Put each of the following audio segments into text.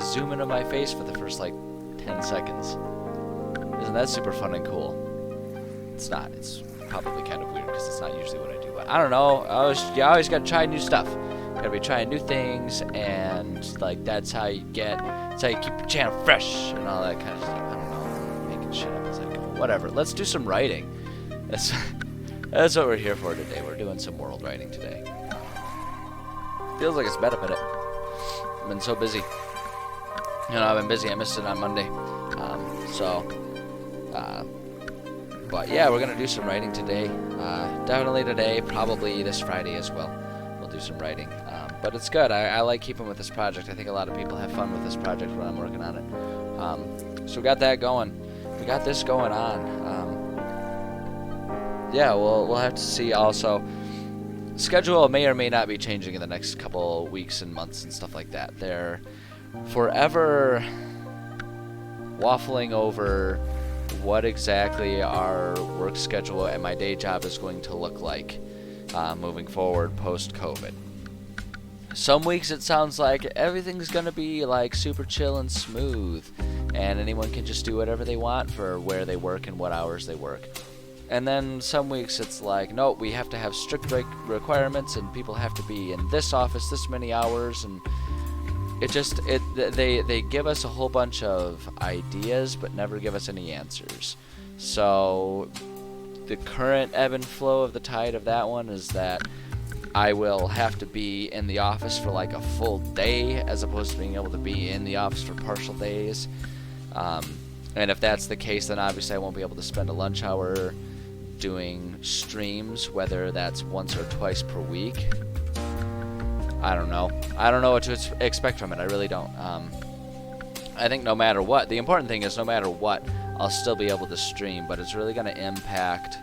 zoom into my face for the first like 10 seconds. Isn't that super fun and cool? It's not. It's probably kind of weird because it's not usually what I do. But I don't know. You always gotta try new stuff. Gotta be trying new things, and like that's how you keep your channel fresh and all that kind of stuff. I don't know. I'm making shit up as I go. Whatever. Let's do some writing. That's what we're here for today. We're doing some world writing today. Feels like it's been a minute. I've been so busy. I've been busy. I missed it on Monday. But yeah, we're gonna do some writing today. Definitely today. Probably this Friday as well. We'll do some writing. But it's good. I like keeping with this project. I think a lot of people have fun with this project when I'm working on it. So we got that going. We got this going on. Yeah, we'll have to see. Also, schedule may or may not be changing in the next couple weeks and months and stuff like that. They're forever waffling over what exactly our work schedule and my day job is going to look like moving forward post-COVID. Some weeks it sounds like everything's going to be like super chill and smooth, and anyone can just do whatever they want for where they work and what hours they work. And then some weeks it's like, no, we have to have strict break requirements and people have to be in this office this many hours, and they give us a whole bunch of ideas but never give us any answers. So the current ebb and flow of the tide of that one is that I will have to be in the office for like a full day as opposed to being able to be in the office for partial days. And if that's the case, then obviously I won't be able to spend a lunch hour doing streams, whether that's once or twice per week. I don't know. I don't know what to expect from it. I really don't. I think no matter what, the important thing is no matter what, I'll still be able to stream, but it's really going to impact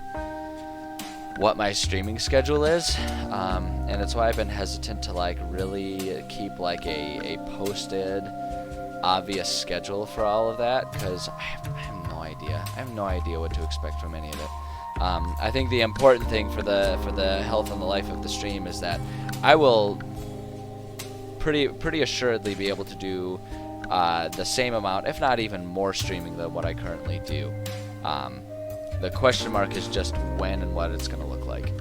what my streaming schedule is, and it's why I've been hesitant to like really keep like a posted obvious schedule for all of that, because I have no idea. I have no idea what to expect from any of it. I think the important thing for the health and the life of the stream is that I will pretty assuredly be able to do the same amount, if not even more, streaming than what I currently do. The question mark is just when and what it's going to look like.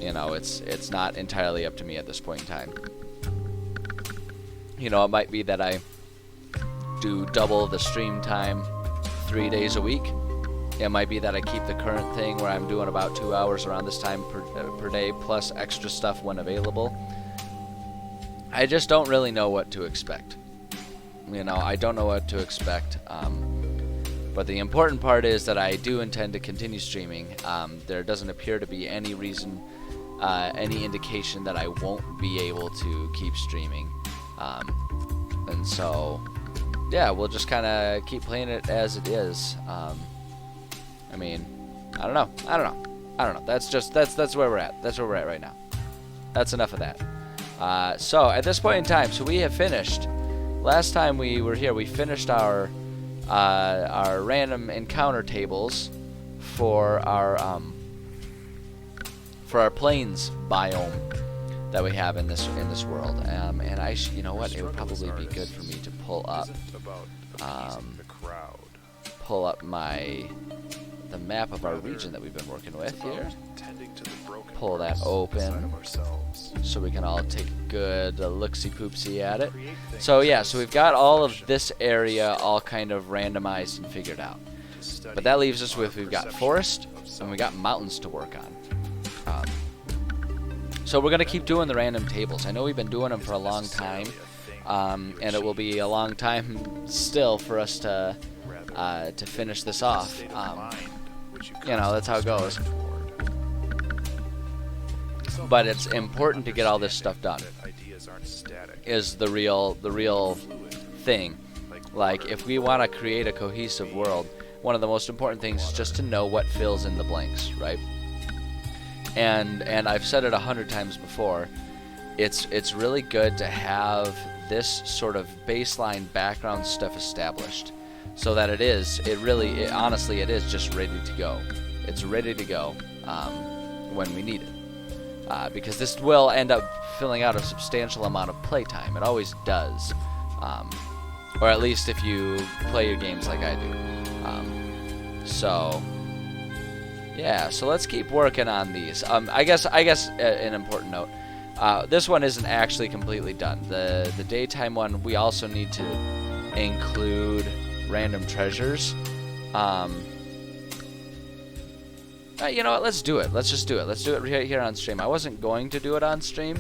It's not entirely up to me at this point in time. It might be that I do double the stream time 3 days a week. It might be that I keep the current thing where I'm doing about 2 hours around this time per day, plus extra stuff when available. I just don't really know what to expect. I don't know what to expect. But the important part is that I do intend to continue streaming. There doesn't appear to be any reason, any indication that I won't be able to keep streaming. And so, yeah, we'll just kind of keep playing it as it is. I don't know. That's where we're at. That's where we're at right now. That's enough of that. So at this point in time, so we have finished. Last time we were here, we finished our random encounter tables for our plains biome that we have in this world. And you know what? It would probably be good for me to pull up the map of our region that we've been working with here. Pull that open so we can all take a good look-see-poopsie at it. So yeah, so we've got all of this area all kind of randomized and figured out. But that leaves us with, we've got forest and we got mountains to work on. So we're going to keep doing the random tables. I know we've been doing them for a long time, and it will be a long time still for us to finish this off. That's how it goes. But it's important to get all this stuff done. Is the real thing. Like, if we want to create a cohesive world, one of the most important things is just to know what fills in the blanks, right? And I've said it 100 times before. It's really good to have this sort of baseline background stuff established, so that it is just ready to go. It's ready to go when we need it. because this will end up filling out a substantial amount of playtime. It always does, or at least if you play your games like I do. So yeah, so let's keep working on these. I guess an important note. This one isn't actually completely done. The daytime one, we also need to include random treasures. You know what? Let's do it. Let's just do it. Let's do it right here on stream. I wasn't going to do it on stream,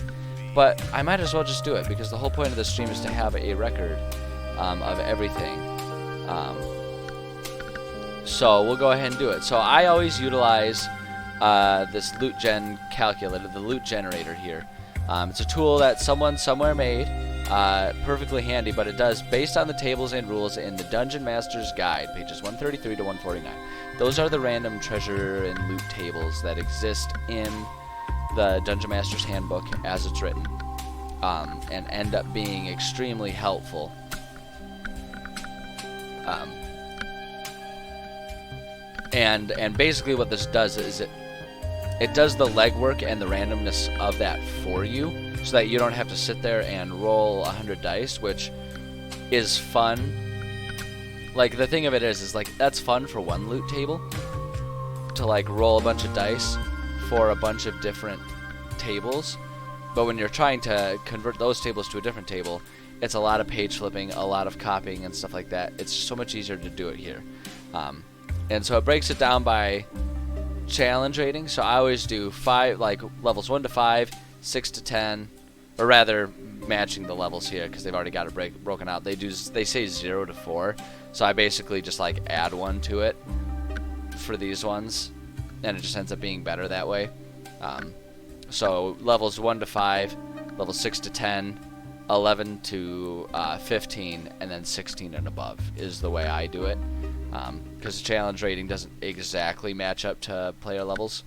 but I might as well just do it because the whole point of the stream is to have a record of everything. So we'll go ahead and do it. So I always utilize this loot gen calculator, the loot generator here. It's a tool that someone somewhere made, perfectly handy, but it does based on the tables and rules in the Dungeon Master's Guide, pages 133 to 149. Those are the random treasure and loot tables that exist in the Dungeon Master's Handbook as it's written, and end up being extremely helpful. And basically what this does is it does the legwork and the randomness of that for you, so that you don't have to sit there and roll 100 dice, which is fun. Like, the thing of it is like, that's fun for one loot table, to like roll a bunch of dice for a bunch of different tables. But when you're trying to convert those tables to a different table, it's a lot of page flipping, a lot of copying and stuff like that. It's so much easier to do it here. And so it breaks it down by challenge rating. So I always do 5, like levels 1 to 5, 6 to 10, or rather matching the levels here because they've already got it broken out. They say 0 to 4, so I basically just like add 1 to it for these ones, and it just ends up being better that way. So levels 1 to 5, levels 6 to 10, 11 to 15, and then 16 and above is the way I do it, because the challenge rating doesn't exactly match up to player levels.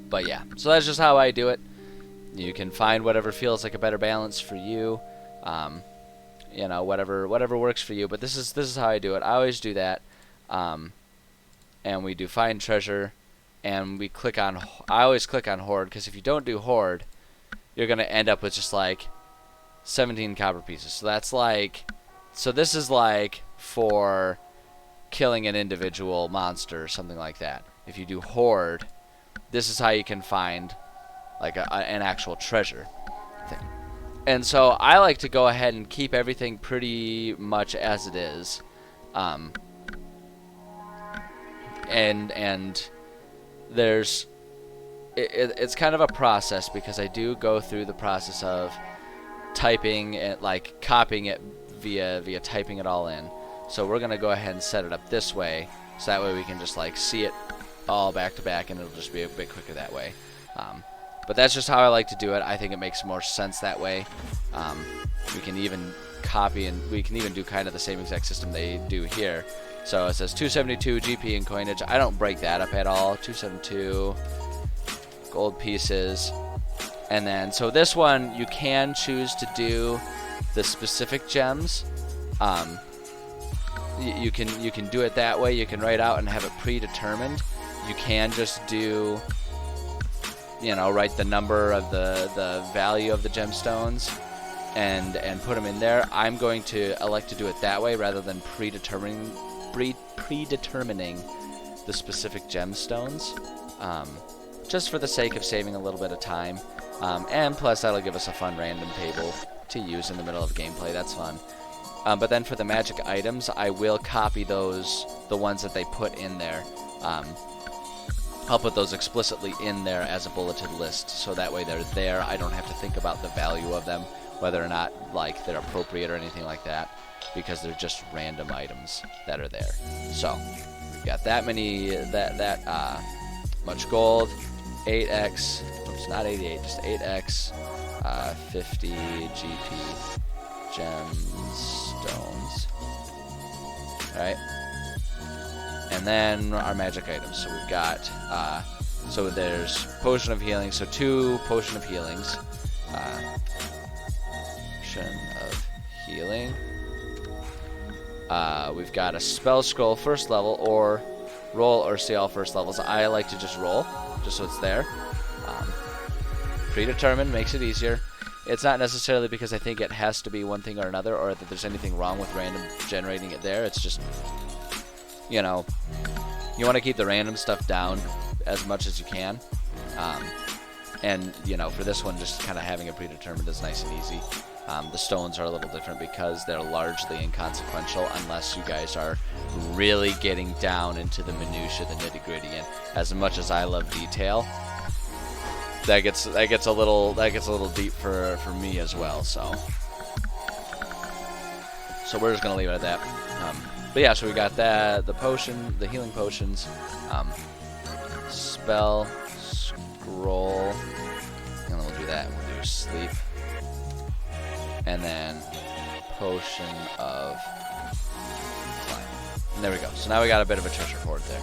But yeah, so that's just how I do it. You can find whatever feels like a better balance for you, you know, whatever works for you. But this is how I do it. I always do that, and we do find treasure, and we click on. I always click on hoard, because if you don't do hoard, you're gonna end up with just like 17 copper pieces. So that's like, so this is like for killing an individual monster or something like that. If you do hoard, this is how you can find like an actual treasure thing. And so I like to go ahead and keep everything pretty much as it is. And there's it's kind of a process, because I do go through the process of typing it, like copying it via typing it all in. So we're gonna go ahead and set it up this way, so that way we can just like see it all back to back, and it'll just be a bit quicker that way. But that's just how I like to do it. I think it makes more sense that way. We can even copy, and we can even do kind of the same exact system they do here. So it says 272 GP and coinage. I don't break that up at all. 272 gold pieces. And then, so this one, you can choose to do the specific gems. You can do it that way. You can write out and have it predetermined. You can just do, you know, write the number of the value of the gemstones and put them in there. I'm going to elect to do it that way rather than predetermining the specific gemstones, just for the sake of saving a little bit of time, and plus that'll give us a fun random table to use in the middle of gameplay. That's fun. But then for the magic items, I will copy those, the ones that they put in there. I'll put those explicitly in there as a bulleted list, so that way they're there. I don't have to think about the value of them, whether or not like they're appropriate or anything like that, because they're just random items that are there. So we've got that many, much gold, 8x, oops, not 88, just 8x, 50 GP gemstones. All right. And then our magic items. So we've got, so there's potion of healing. So 2 potion of healings. Potion of healing. We've got a spell scroll first level, or roll or see all first levels. I like to just roll, just so it's there. predetermined makes it easier. It's not necessarily because I think it has to be one thing or another, or that there's anything wrong with random generating it there. It's just, you know, you want to keep the random stuff down as much as you can. And, you know, for this one, just kind of having it predetermined is nice and easy. The stones are a little different because they're largely inconsequential unless you guys are really getting down into the minutia, the nitty-gritty. And as much as I love detail, that gets a little deep for me as well. So we're just gonna leave it at that. But yeah, so we got that, the potion, the healing potions, spell, scroll, and then we'll do that. We'll do sleep, and then potion of climb. And there we go. So now we got a bit of a treasure hoard there.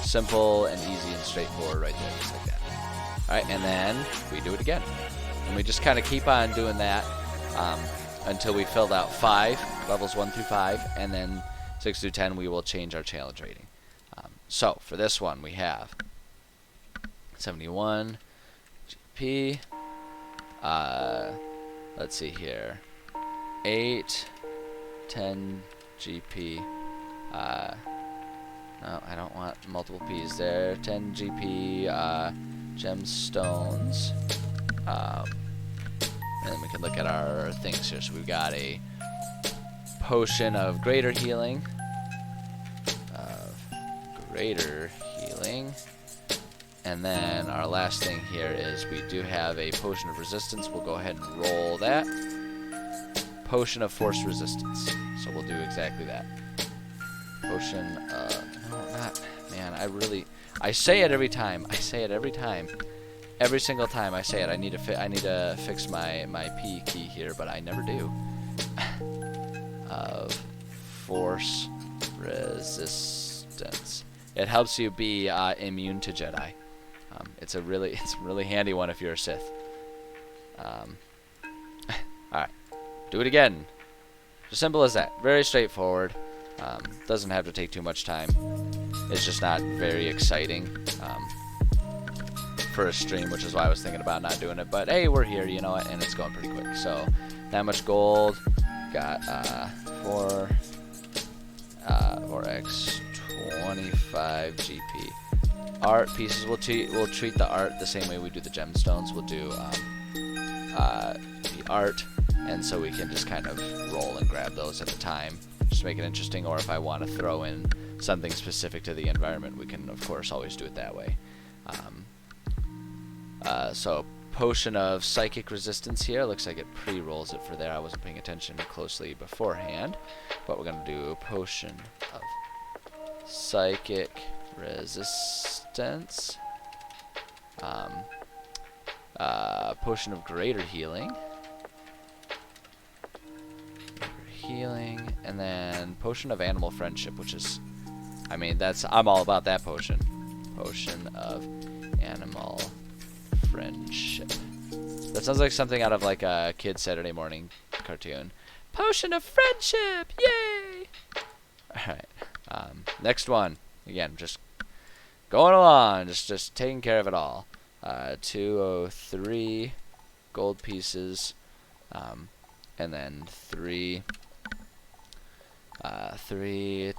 Simple and easy and straightforward right there, just like that. Alright, and then we do it again. And we just kind of keep on doing that until we filled out 5, levels 1 through 5, and then 6 through 10 we will change our challenge rating. So, for this one we have 71 GP, let's see here, 8, 10 GP, no, I don't want multiple P's there, 10 GP, gemstones, and then we can look at our things here. So we've got a potion of greater healing, and then our last thing here is we do have a potion of resistance. We'll go ahead and roll that. Potion of force resistance. So we'll do exactly that. Potion of, no, not, man, I say it every time. Every single time I say it, I need to fix my P key here, but I never do. Of force resistance. It helps you be immune to Jedi. It's a really handy one if you're a Sith. All right, do it again. As simple as that. Very straightforward. Doesn't have to take too much time. It's just not very exciting for a stream, which is why I was thinking about not doing it. But hey, we're here, you know what, and it's going pretty quick. So that much gold. Got 4x 25 GP. Art pieces. We'll treat the art the same way we do the gemstones. We'll do the art, and so we can just kind of roll and grab those at the time, just to make it interesting. Or if I want to throw in something specific to the environment, we can of course always do it that way. So potion of psychic resistance here. Looks like it pre-rolls it for there. I wasn't paying attention closely beforehand, but we're gonna do potion of psychic resistance. Potion of greater healing. And then potion of animal friendship, which is, I mean, I'm all about that potion. Potion of animal friendship. That sounds like something out of like a kid's Saturday morning cartoon. Potion of friendship, yay! Alright, next one. Again, just going along, just taking care of it all. 203 gold pieces, and then 3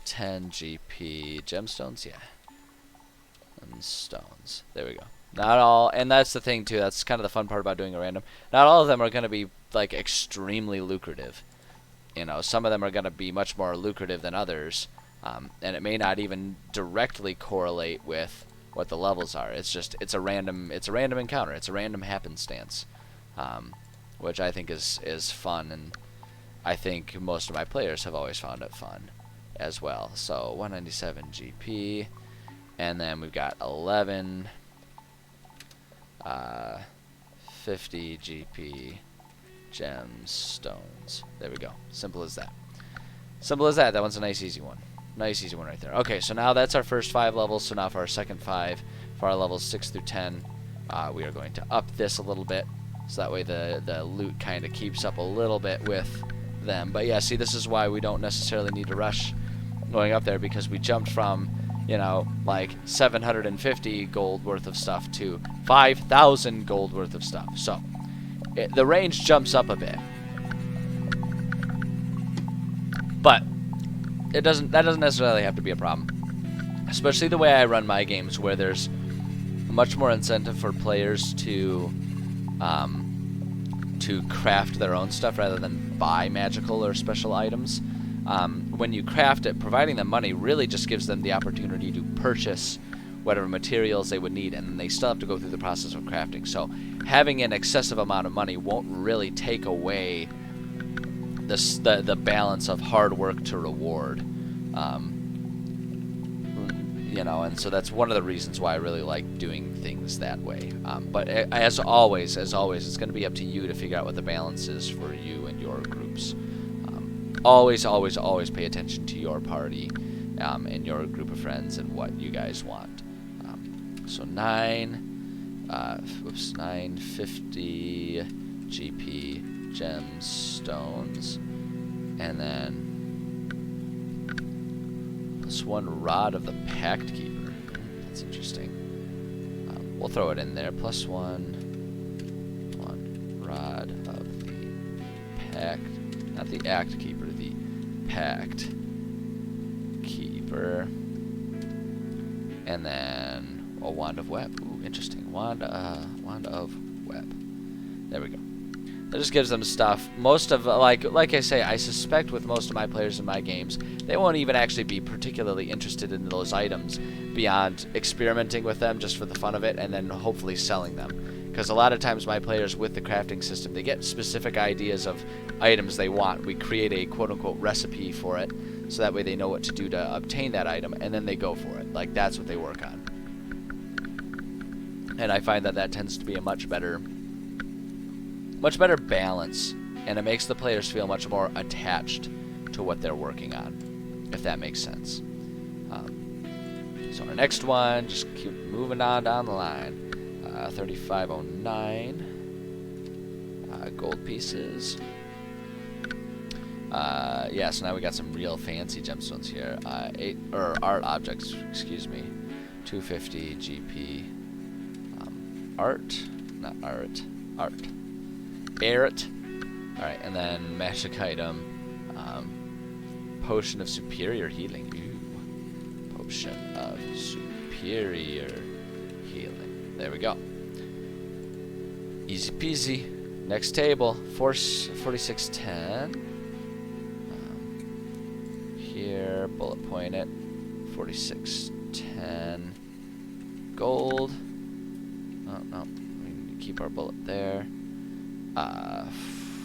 10 GP gemstones, yeah, and stones. There we go. Not all, and that's the thing too. That's kind of the fun part about doing a random. Not all of them are going to be like extremely lucrative. You know, some of them are going to be much more lucrative than others, and it may not even directly correlate with what the levels are. It's a random encounter. It's a random happenstance, which I think is fun, and I think most of my players have always found it fun as well. So 197 GP, and then we've got 11 50 GP gemstones. There we go. Simple as that. Simple as that. That one's a nice easy one. Nice easy one right there. Okay, so now that's our first 5 levels. So now for our second 5, for our levels 6 through 10, we are going to up this a little bit, so that way the loot kind of keeps up a little bit with them. But yeah, see, this is why we don't necessarily need to rush going up there, because we jumped from you know, like 750 gold worth of stuff to 5,000 gold worth of stuff. So the range jumps up a bit, but that doesn't necessarily have to be a problem, especially the way I run my games, where there's much more incentive for players to craft their own stuff rather than buy magical or special items. When you craft it, providing them money really just gives them the opportunity to purchase whatever materials they would need, and they still have to go through the process of crafting. So having an excessive amount of money won't really take away the balance of hard work to reward. You know, and so that's one of the reasons why I really like doing things that way. But as always, it's going to be up to you to figure out what the balance is for you and your groups. Always pay attention to your party and your group of friends and what you guys want. So 950 GP gemstones, and then this one rod of the Pact Keeper. That's interesting. We'll throw it in there. Plus one rod of the Pact, not the Act Keeper, the Pact Keeper. And then a Wand of Web. Ooh, interesting. Wand of Web. There we go. That just gives them stuff. Most of, like I say, I suspect with most of my players in my games, they won't even actually be particularly interested in those items beyond experimenting with them just for the fun of it, and then hopefully selling them. Because a lot of times my players with the crafting system, they get specific ideas of items they want. We create a quote-unquote recipe for it, so that way they know what to do to obtain that item, and then they go for it. Like, that's what they work on. And I find that tends to be a much better balance, and it makes the players feel much more attached to what they're working on, if that makes sense. So our next one, just keep moving on down the line. 3509 gold pieces. Yeah, so now we got some real fancy gemstones here. Art objects, excuse me. 250 GP. Art. Barrett. Alright, and then magic item. Potion of superior healing. Ooh. Potion of superior healing. There we go. Easy peasy. Next table. 4610. Here, bullet point it. 4610. Gold. Oh, no. We need to keep our bullet there.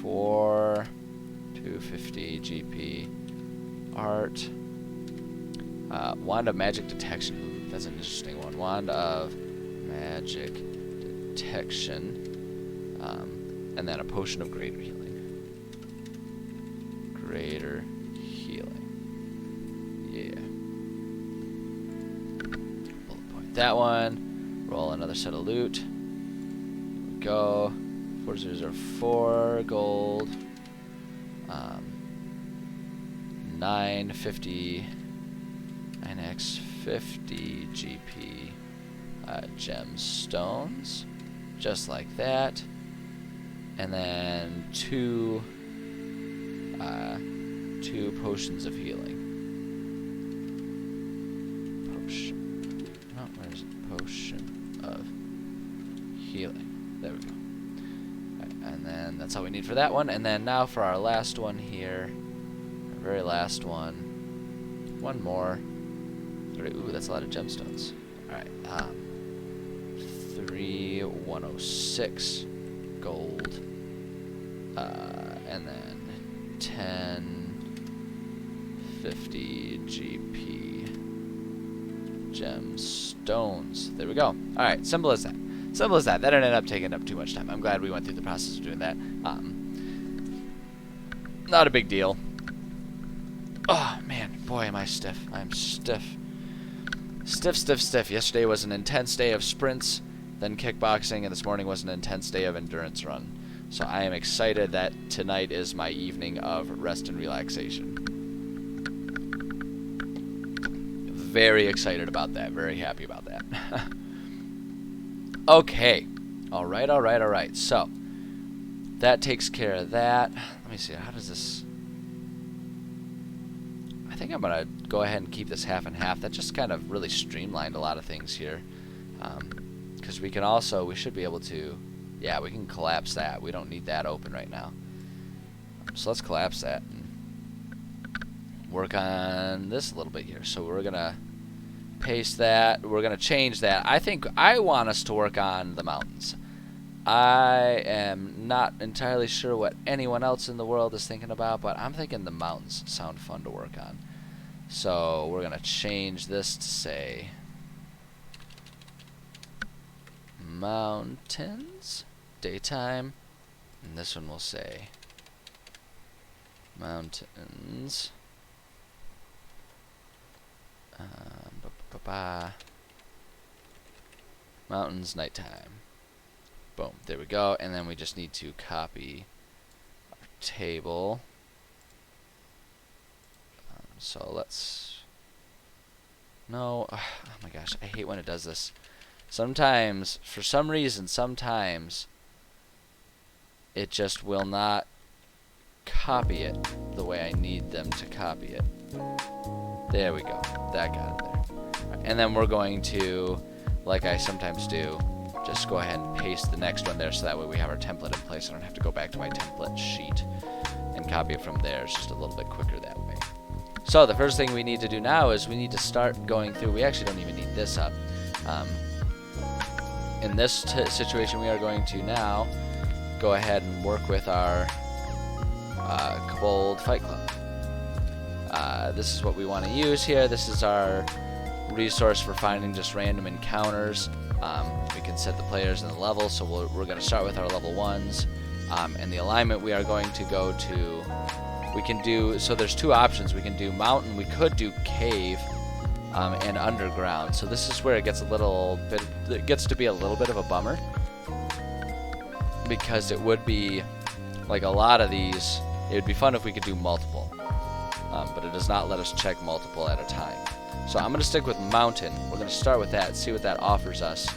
250 GP art. Wand of magic detection. Ooh, that's an interesting one. Wand of magic detection. And then a potion of greater healing. Greater healing. Yeah. Bullet point that one. Roll another set of loot. Here we go. 4004 gold. 950 9x50 GP gemstones, just like that, and then two potions of healing. Where's it? Potion of healing. There we go. And then that's all we need for that one. And then now for our last one here. Our very last one. One more. Ooh, that's a lot of gemstones. Alright. 3106 gold. And then 1050 GP gemstones. There we go. Alright, simple as that. Simple as that. That didn't end up taking up too much time. I'm glad we went through the process of doing that. Not a big deal. Oh, man. Boy, am I stiff. I'm stiff. Stiff. Yesterday was an intense day of sprints, then kickboxing, and this morning was an intense day of endurance run. So I am excited that tonight is my evening of rest and relaxation. very excited about that. Very happy about that. Okay. All right. So that takes care of that. Let me see. How does this... I think I'm going to go ahead and keep this half and half. That just kind of really streamlined a lot of things here. Because we can also... We should be able to... Yeah, we can collapse that. We don't need that open right now. So let's collapse that and work on this a little bit here. So we're going to paste that. We're going to change that. I think I want us to work on the mountains. I am not entirely sure what anyone else in the world is thinking about, but I'm thinking the mountains sound fun to work on. So we're going to change this to say mountains, daytime, and this one will say mountains, mountains, nighttime. Boom, there we go. And then we just need to copy our table. So let's... No, oh my gosh, I hate when it does this. Sometimes, for some reason, sometimes it just will not copy it the way I need them to copy it. There we go. That got it there. And then we're going to, like I sometimes do, just go ahead and paste the next one there so that way we have our template in place. I don't have to go back to my template sheet and copy it from there. It's just a little bit quicker that way. So the first thing we need to do now is we need to start going through. We actually don't even need this up. In this situation, we are going to now go ahead and work with our Kobold Fight Club. This is what we want to use here. This is our resource for finding just random encounters. We can set the players in the level, so we're going to start with our level 1s. And the alignment we are going to go to, we can do, so there's two options. We can do mountain, we could do cave, and underground. So this is where it gets a little bit, it gets to be a little bit of a bummer. Because it would be, like a lot of these, it would be fun if we could do multiple. But it does not let us check multiple at a time. So I'm going to stick with mountain. We're going to start with that, see what that offers us,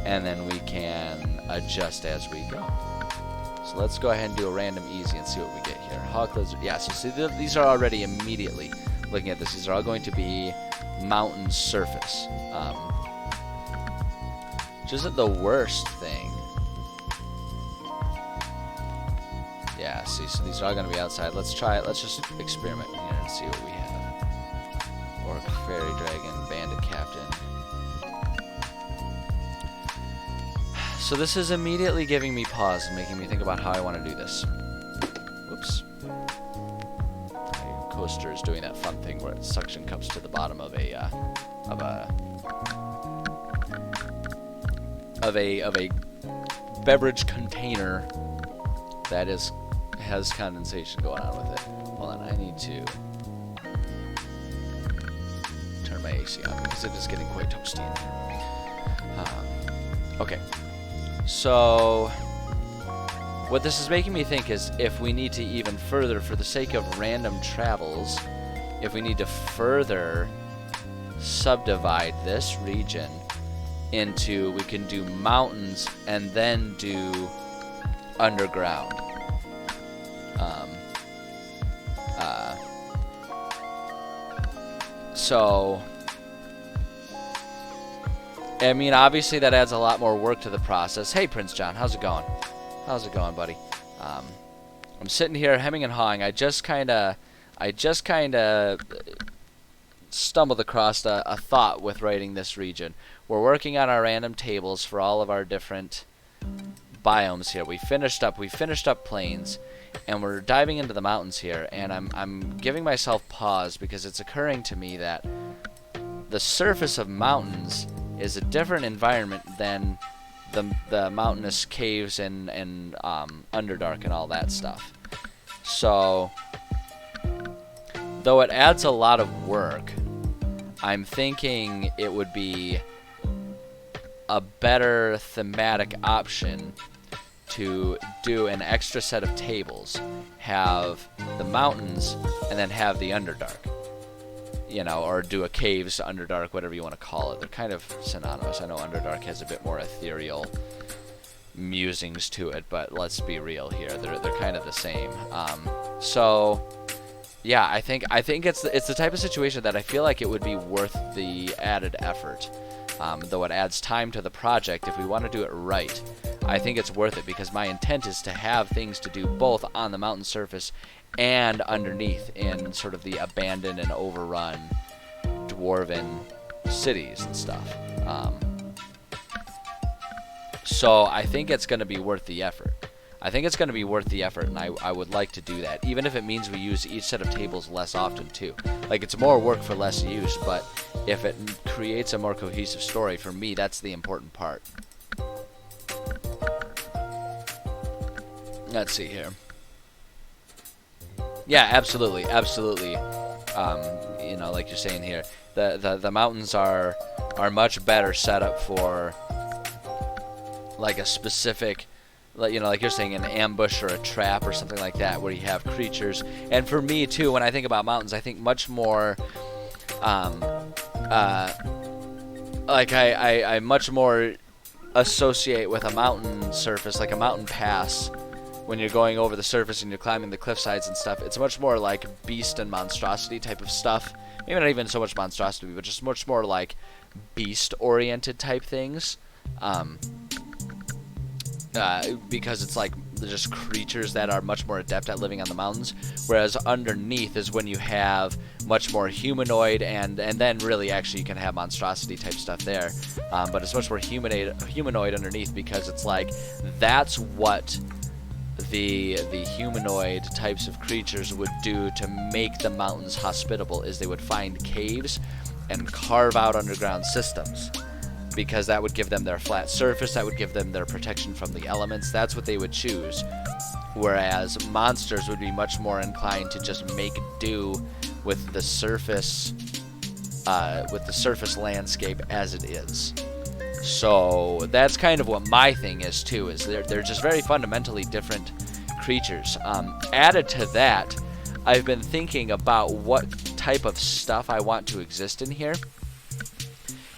and then we can adjust as we go. So let's go ahead and do a random easy and see what we get here. Hawk Lizard, yeah, so see these are already immediately, looking at this, these are all going to be mountain surface. Which isn't the worst thing. Yeah, see, so these are all going to be outside. Let's try it. Let's just experiment here and see what we have. Orc, Fairy Dragon, Bandit Captain. So this is immediately giving me pause and making me think about how I want to do this. Whoops. My coaster is doing that fun thing where it suction cups to the bottom of a beverage container that has condensation going on with it. Hold on, I need to turn my AC on because it is getting quite toasty in here. Okay, so what this is making me think is if we need to even further, for the sake of random travels, if we need to further subdivide this region into, we can do mountains and then do underground. So, I mean, obviously that adds a lot more work to the process. Hey, Prince John, how's it going? How's it going, buddy? I'm sitting here hemming and hawing. I just kind of stumbled across a thought with writing this region. We're working on our random tables for all of our different biomes here. We finished up plains, and we're diving into the mountains here, and I'm giving myself pause because it's occurring to me that the surface of mountains is a different environment than the mountainous caves and Underdark and all that stuff. So, though it adds a lot of work, I'm thinking it would be a better thematic option to do an extra set of tables, have the mountains, and then have the Underdark. you know, or do a caves, Underdark, whatever you want to call it. They're kind of synonymous. I know Underdark has a bit more ethereal musings to it, but let's be real here. They're kind of the same. So yeah, I think it's the type of situation that I feel like it would be worth the added effort. Though it adds time to the project, if we want to do it right, I think it's worth it, because my intent is to have things to do both on the mountain surface and underneath in sort of the abandoned and overrun dwarven cities and stuff. So I think it's going to be worth the effort. I think it's going to be worth the effort, and I would like to do that, even if it means we use each set of tables less often too. Like, it's more work for less use, but if it creates a more cohesive story, for me, that's the important part. Let's see here. Yeah, absolutely, absolutely. You know, like you're saying here, the mountains are much better set up for like a specific, you know, like you're saying, an ambush or a trap or something like that, where you have creatures. And for me too, when I think about mountains, I think much more like I much more associate with a mountain surface, like a mountain pass. When you're going over the surface and you're climbing the cliff sides and stuff, it's much more like beast and monstrosity type of stuff. Maybe not even so much monstrosity, but just much more like beast oriented type things. Because it's like just creatures that are much more adept at living on the mountains, whereas underneath is when you have much more humanoid, and then really actually you can have monstrosity type stuff there, but it's much more humanoid underneath, because it's like that's what the humanoid types of creatures would do to make the mountains hospitable, is they would find caves and carve out underground systems, because that would give them their flat surface, that would give them their protection from the elements. That's what they would choose. Whereas monsters would be much more inclined to just make do with the surface landscape as it is. So that's kind of what my thing is too, is they're just very fundamentally different creatures. Added to that, I've been thinking about what type of stuff I want to exist in here.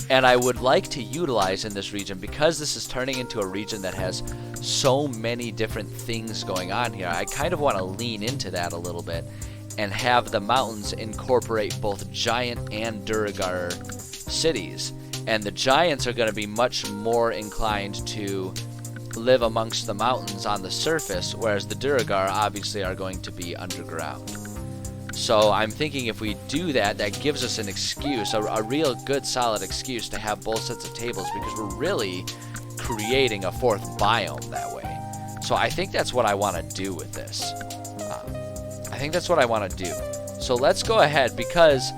And I would like to utilize in this region, because this is turning into a region that has so many different things going on here, I kind of want to lean into that a little bit and have the mountains incorporate both giant and Duergar cities. And the giants are going to be much more inclined to live amongst the mountains on the surface, whereas the Duergar obviously are going to be underground. So I'm thinking if we do that, that gives us an excuse, a real good solid excuse to have both sets of tables, because we're really creating a fourth biome that way. So I think that's what I want to do with this. I think that's what I want to do. So let's go ahead, because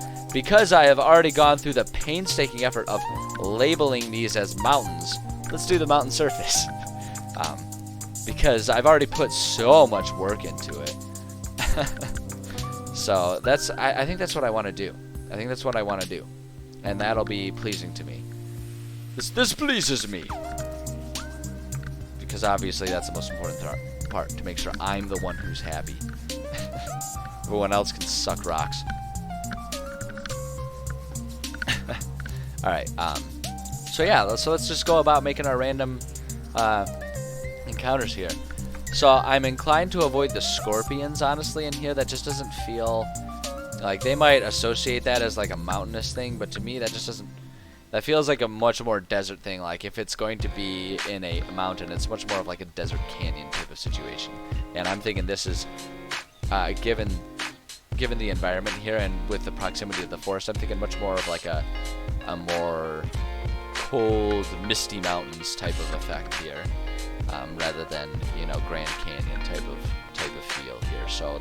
I have already gone through the painstaking effort of labeling these as mountains, let's do the mountain surface. Because I've already put so much work into it. So I think that's what I want to do. I think that's what I want to do. And that'll be pleasing to me. This pleases me. Because obviously that's the most important part, to make sure I'm the one who's happy. Everyone else can suck rocks. Alright, so yeah, let's just go about making our random encounters here. So I'm inclined to avoid the scorpions, honestly, in here. That just doesn't feel like, they might associate that as like a mountainous thing, but to me that just doesn't, that feels like a much more desert thing. Like, if it's going to be in a mountain, it's much more of like a desert canyon type of situation. And I'm thinking this is, given the environment here and with the proximity of the forest, I'm thinking much more of like a more cold, misty mountains type of effect here. Rather than, you know, Grand Canyon type of feel here. So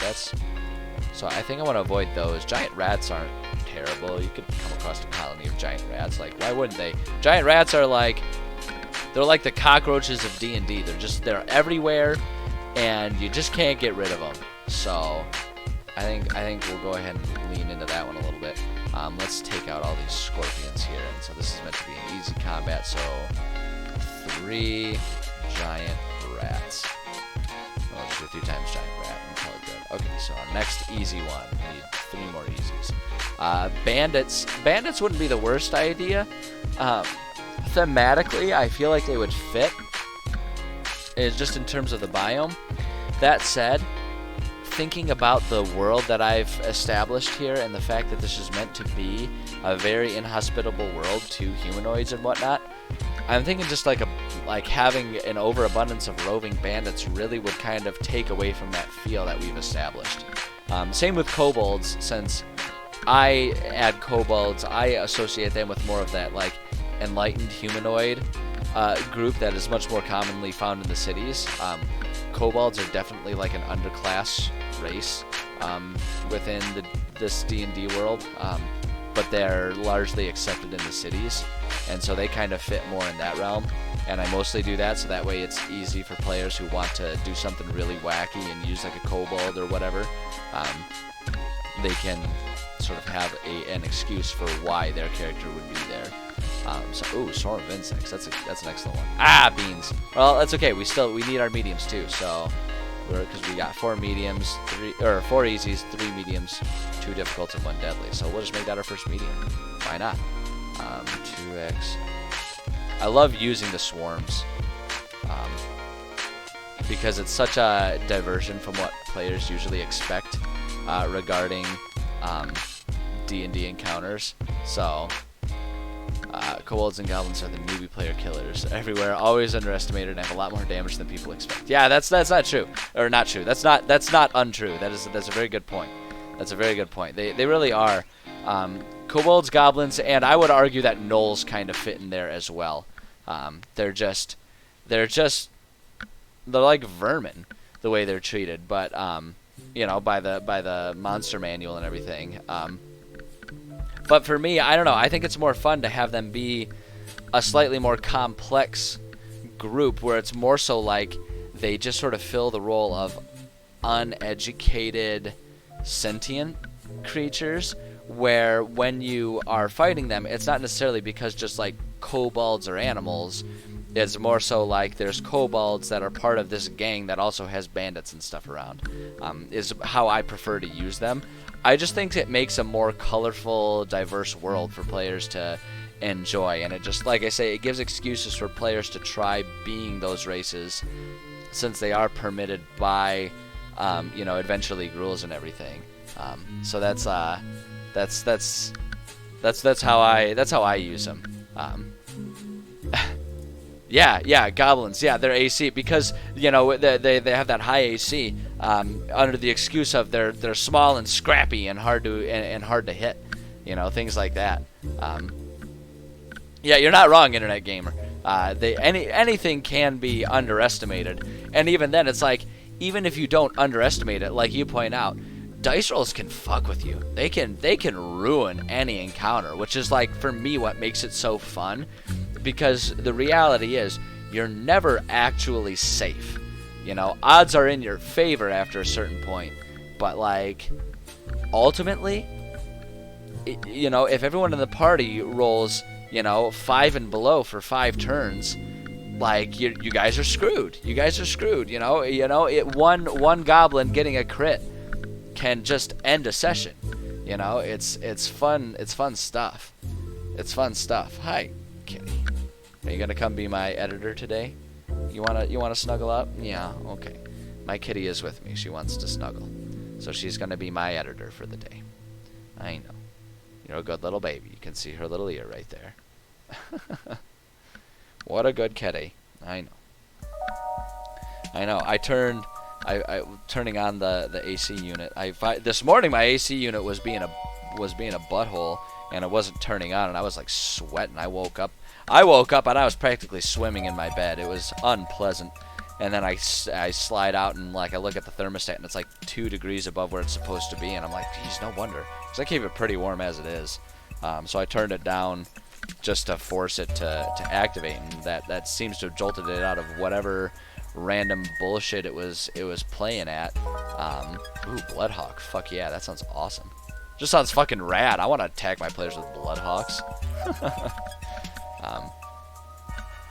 I think I want to avoid those. Giant rats aren't terrible. You could come across a colony of giant rats. Like, why wouldn't they? Giant rats are like, they're like the cockroaches of D&D. They're everywhere, and you just can't get rid of them. So I think we'll go ahead and lean into that one a little bit. Let's take out all these scorpions here. And so this is meant to be an easy combat. So 3 giant rats. Well, let's do 3 times giant rat and call it good. Okay, so our next easy one, we need 3 more easies. Bandits wouldn't be the worst idea. Thematically, I feel like they would fit. It's just in terms of the biome. That said, thinking about the world that I've established here and the fact that this is meant to be a very inhospitable world to humanoids and whatnot, I'm thinking just like having an overabundance of roving bandits really would kind of take away from that feel that we've established. Same with kobolds, since I add kobolds, I associate them with more of that like enlightened humanoid group that is much more commonly found in the cities. Kobolds are definitely like an underclass race within this D&D world, but they're largely accepted in the cities, and so they kind of fit more in that realm. And I mostly do that so that way it's easy for players who want to do something really wacky and use like a kobold or whatever. They can sort of have an excuse for why their character would be there. Swarm of insects. That's an excellent one. Beans. Well, that's okay. We need our mediums too. So because we got 4 mediums, 4 easies, 3 mediums, 2 difficults, and 1 deadly. So we'll just make that our first medium. Why not? 2x. I love using the swarms because it's such a diversion from what players usually expect regarding D&D encounters. So kobolds and goblins are the newbie player killers everywhere, always underestimated, and have a lot more damage than people expect. Yeah, that's not true, or not true. That's not untrue. That's a very good point. That's a very good point. They really are. Kobolds, goblins, and I would argue that gnolls kind of fit in there as well. They're like vermin the way they're treated, but by the monster manual and everything. But for me, I don't know. I think it's more fun to have them be a slightly more complex group where it's more so like they just sort of fill the role of uneducated sentient creatures, where when you are fighting them, it's not necessarily because just like kobolds are animals. It's more so like there's kobolds that are part of this gang that also has bandits and stuff around, is how I prefer to use them. I just think it makes a more colorful, diverse world for players to enjoy, and it just, like I say, it gives excuses for players to try being those races, since they are permitted by, Adventure League rules and everything. So that's how I use them. Yeah, goblins. Yeah, they're AC because they have that high AC under the excuse of they're small and scrappy and hard to hit, things like that. Yeah, you're not wrong, Internet Gamer. Anything can be underestimated, and even then, it's like even if you don't underestimate it, like you point out, dice rolls can fuck with you. They can ruin any encounter, which is like for me what makes it so fun. Because the reality is, you're never actually safe. Odds are in your favor after a certain point. But, ultimately, if everyone in the party rolls, 5 and below for 5 turns, you guys are screwed. You guys are screwed, one goblin getting a crit can just end a session. It's fun stuff. It's fun stuff. Hi, kitty. Are you gonna come be my editor today? You wanna snuggle up? Yeah, okay. My kitty is with me. She wants to snuggle, so she's gonna be my editor for the day. I know. You're a good little baby. You can see her little ear right there. What a good kitty. I know. I turning on the AC unit. This morning my AC unit was being a butthole, and it wasn't turning on, and I was like sweating. I woke up and I was practically swimming in my bed. It was unpleasant. And then I slide out and I look at the thermostat and it's like 2 degrees above where it's supposed to be, and I'm like, geez, no wonder, because I keep it pretty warm as it is. So I turned it down just to force it to activate, and that seems to have jolted it out of whatever random bullshit it was playing at. Bloodhawk. Fuck yeah, that sounds awesome. Just sounds fucking rad. I want to attack my players with Bloodhawks.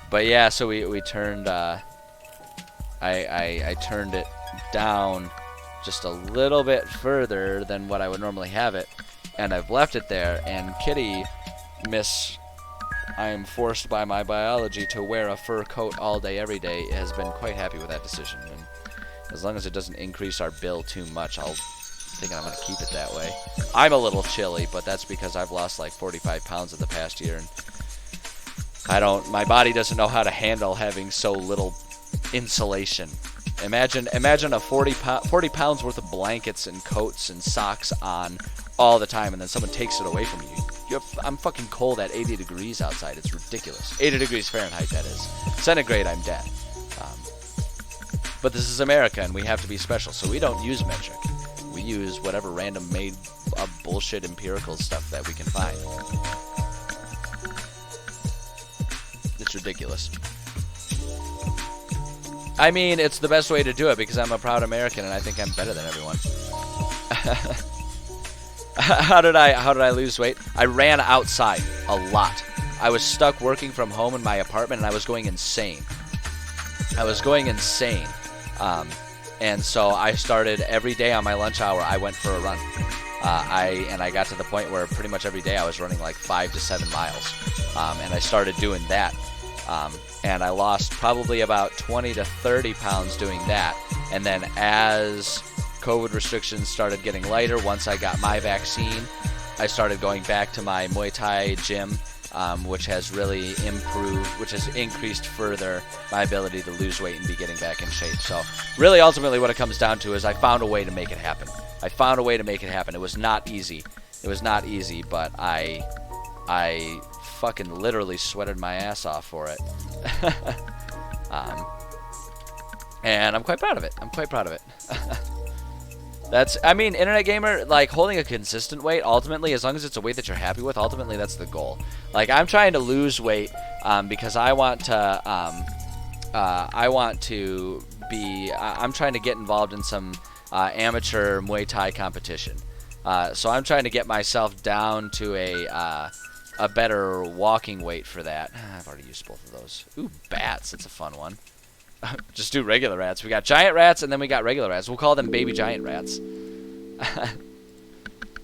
But yeah, so we turned I turned it down just a little bit further than what I would normally have it, and I've left it there, and Kitty, I am forced by my biology to wear a fur coat all day, every day, has been quite happy with that decision. And as long as it doesn't increase our bill too much, I'm going to keep it that way. I'm a little chilly, but that's because I've lost like 45 pounds in the past year, and my body doesn't know how to handle having so little insulation. Imagine a 40 pounds worth of blankets and coats and socks on all the time, and then someone takes it away from you. I'm fucking cold at 80 degrees outside. It's ridiculous. 80 degrees Fahrenheit, that is. Centigrade, I'm dead. But this is America, and we have to be special, so we don't use metric. We use whatever random made up bullshit empirical stuff that we can find. It's ridiculous. I mean, it's the best way to do it because I'm a proud American and I think I'm better than everyone. How did I lose weight? I ran outside a lot. I was stuck working from home in my apartment and I was going insane. And so I started every day on my lunch hour, I went for a run. I got to the point where pretty much every day I was running like 5 to 7 miles. And I started doing that. And I lost probably about 20 to 30 pounds doing that. And then as COVID restrictions started getting lighter, once I got my vaccine, I started going back to my Muay Thai gym, which has really improved, which has increased further my ability to lose weight and be getting back in shape. So really, ultimately, what it comes down to is I found a way to make it happen. It was not easy. But I fucking literally sweated my ass off for it. And I'm quite proud of it. Internet gamer, like, holding a consistent weight, ultimately, as long as it's a weight that you're happy with, ultimately that's the goal. Like, I'm trying to lose weight because I'm trying to get involved in some amateur Muay Thai competition. So I'm trying to get myself down to a better walking weight for that. I've already used both of those. Ooh, bats. That's a fun one. Just do regular rats. We got giant rats, and then we got regular rats. We'll call them baby giant rats.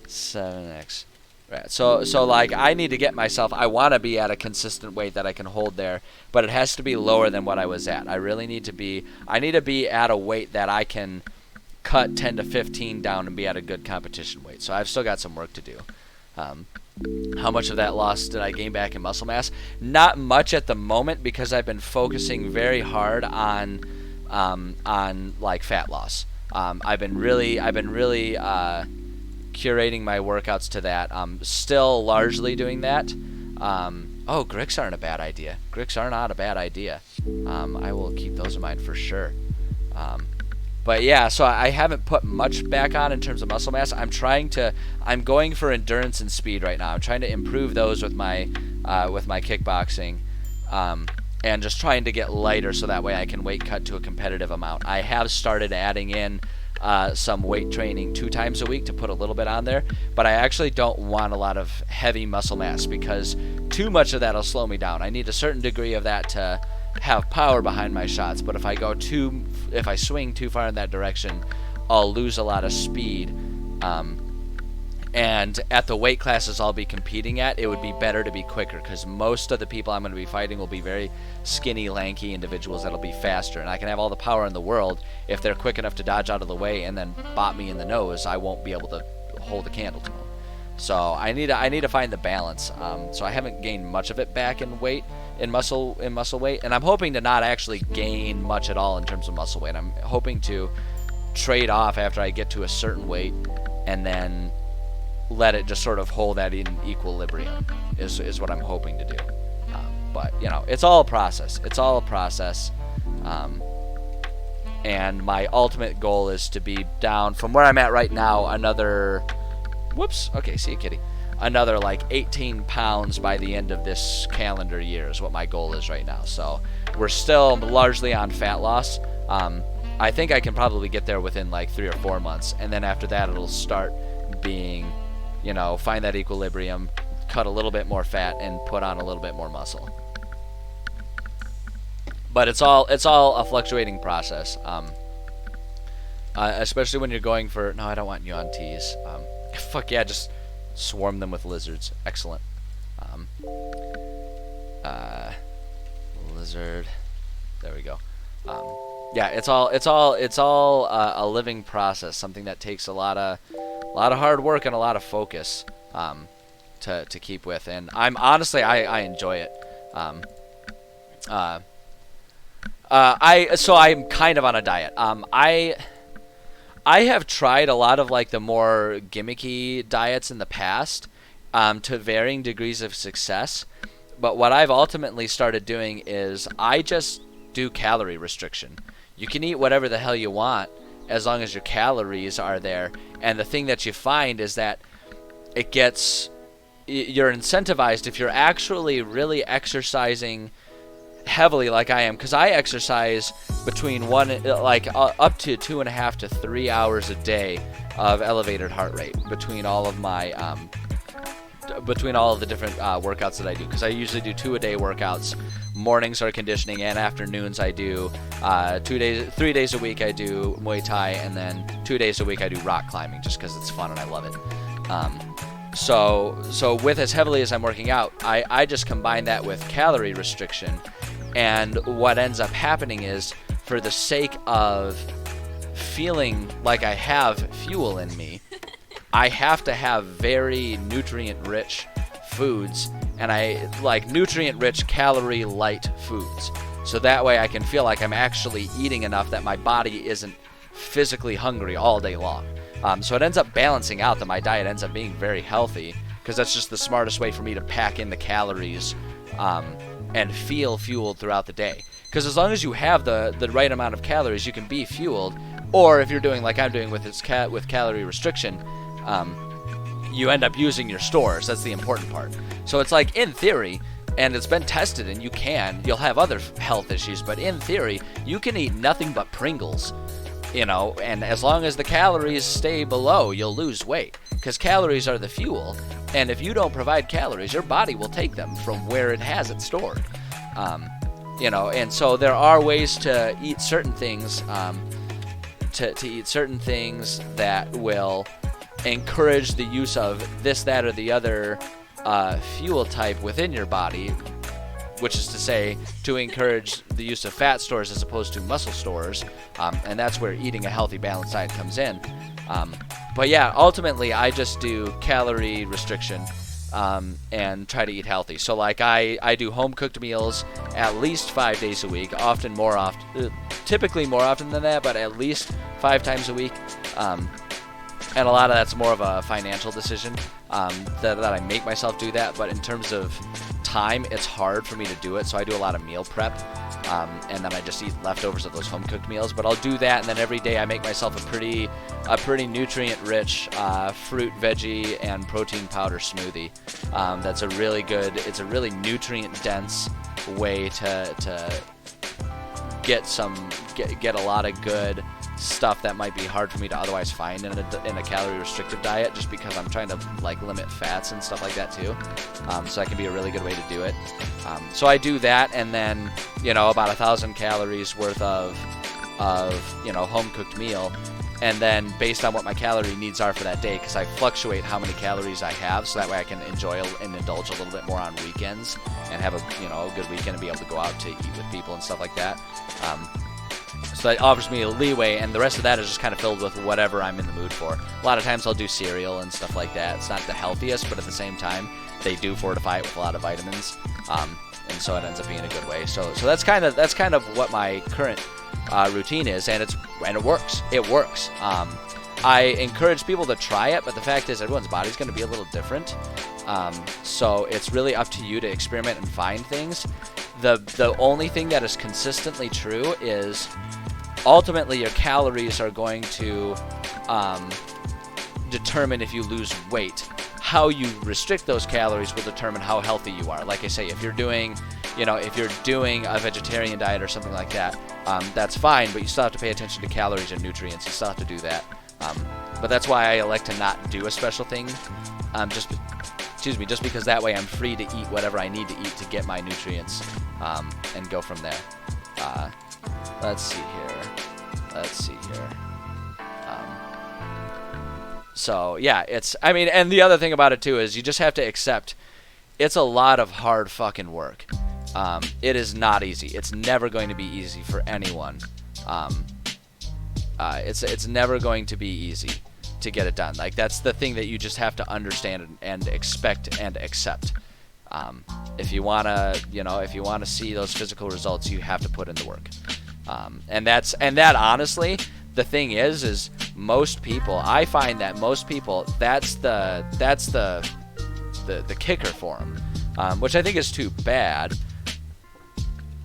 7x. Right. So like, I need to get myself, I want to be at a consistent weight that I can hold there, but it has to be lower than what I was at. I need to be at a weight that I can cut 10 to 15 down and be at a good competition weight. So I've still got some work to do. How much of that loss did I gain back in muscle mass? Not much at the moment because I've been focusing very hard on like fat loss. I've been really curating my workouts to that. I'm still largely doing that. Grix aren't a bad idea. Grix are not a bad idea. I will keep those in mind for sure. But yeah, so I haven't put much back on in terms of muscle mass. I'm going for endurance and speed right now. I'm trying to improve those with my kickboxing, and just trying to get lighter so that way I can weight cut to a competitive amount. I have started adding in some weight training 2 times a week to put a little bit on there, but I actually don't want a lot of heavy muscle mass because too much of that will slow me down. I need a certain degree of that to have power behind my shots, but if I swing too far in that direction, I'll lose a lot of speed. And at the weight classes I'll be competing at, it would be better to be quicker because most of the people I'm going to be fighting will be very skinny, lanky individuals that'll be faster, and I can have all the power in the world. If they're quick enough to dodge out of the way and then bop me in the nose, I won't be able to hold a candle to them. So I need to find the balance. So I haven't gained much of it back in weight, in muscle weight, and I'm hoping to not actually gain much at all in terms of muscle weight. I'm hoping to trade off after I get to a certain weight and then let it just sort of hold that in equilibrium is what I'm hoping to do. But it's all a process. And my ultimate goal is to be down from where I'm at right now another see you, kitty. Another like 18 pounds by the end of this calendar year is what my goal is right now. So we're still largely on fat loss. I think I can probably get there within like 3 or 4 months, and then after that it'll start being, find that equilibrium, cut a little bit more fat, and put on a little bit more muscle. But it's all a fluctuating process. especially when you're going for. No, I don't want yuan teas. Fuck yeah, just swarm them with lizards. Excellent. Um, lizard. There we go. Yeah, it's all a living process. Something that takes a lot of hard work and a lot of focus to keep with. And I'm honestly I enjoy it. I'm kind of on a diet. I have tried a lot of like the more gimmicky diets in the past, to varying degrees of success. But what I've ultimately started doing is I just do calorie restriction. You can eat whatever the hell you want as long as your calories are there. And the thing that you find is that you're incentivized if you're actually really exercising heavily like I am, because I exercise between up to 2.5 to 3 hours a day of elevated heart rate between all of my between all of the different workouts that I do, because I usually do 2-a-day workouts. Mornings are conditioning, and afternoons I do 3 days a week I do Muay Thai, and then 2 days a week I do rock climbing, just because it's fun and I love it. So with as heavily as I'm working out, I just combine that with calorie restriction. And what ends up happening is, for the sake of feeling like I have fuel in me, I have to have very nutrient-rich foods, and I like nutrient-rich, calorie-light foods. So that way I can feel like I'm actually eating enough that my body isn't physically hungry all day long. So it ends up balancing out that my diet ends up being very healthy, because that's just the smartest way for me to pack in the calories and feel fueled throughout the day. Because as long as you have the right amount of calories, you can be fueled. Or if you're doing like I'm doing with with calorie restriction, you end up using your stores. That's the important part. So it's like, in theory, and it's been tested, and you'll have other health issues, but in theory, you can eat nothing but Pringles, and as long as the calories stay below, you'll lose weight, because calories are the fuel, and if you don't provide calories, your body will take them from where it has it stored. And so there are ways to eat certain things, to eat certain things that will encourage the use of this, that, or the other fuel type within your body, which is to say, to encourage the use of fat stores as opposed to muscle stores, and that's where eating a healthy, balanced diet comes in. But yeah, ultimately, I just do calorie restriction and try to eat healthy. So like I do home-cooked meals at least 5 days a week, typically more often than that, but at least 5 times a week. And a lot of that's more of a financial decision, that I make myself do that. But in terms of time, it's hard for me to do it, so I do a lot of meal prep, and then I just eat leftovers of those home-cooked meals. But I'll do that, and then every day I make myself a pretty nutrient-rich fruit, veggie, and protein powder smoothie. That's a really good. It's a really nutrient-dense way to get a lot of good stuff that might be hard for me to otherwise find in a calorie restricted diet, just because I'm trying to like limit fats and stuff like that too. So that can be a really good way to do it. So I do that, and then about 1,000 calories worth of home cooked meal, and then based on what my calorie needs are for that day, because I fluctuate how many calories I have, so that way I can enjoy and indulge a little bit more on weekends and have a good weekend and be able to go out to eat with people and stuff like that. So that offers me a leeway, and the rest of that is just kind of filled with whatever I'm in the mood for. A lot of times I'll do cereal and stuff like that. It's not the healthiest, but at the same time, they do fortify it with a lot of vitamins, and so it ends up being a good way. So that's kind of what my current routine is, and it works. It works. I encourage people to try it, but the fact is everyone's body's going to be a little different. So it's really up to you to experiment and find things. The only thing that is consistently true is ultimately your calories are going to determine if you lose weight. How you restrict those calories will determine how healthy you are. Like I say, if you're doing a vegetarian diet or something like that, that's fine, but you still have to pay attention to calories and nutrients. You still have to do that. But that's why I elect to not do a special thing. Just because that way I'm free to eat whatever I need to eat to get my nutrients, and go from there. Let's see here. So yeah, I mean, and the other thing about it too is you just have to accept it's a lot of hard fucking work. It is not easy. It's never going to be easy for anyone. It's never going to be easy to get it done. Like, that's the thing that you just have to understand and expect and accept. If you wanna see those physical results, you have to put in the work. And that honestly, the thing is most people, I find that most people, that's the kicker for them, which I think is too bad.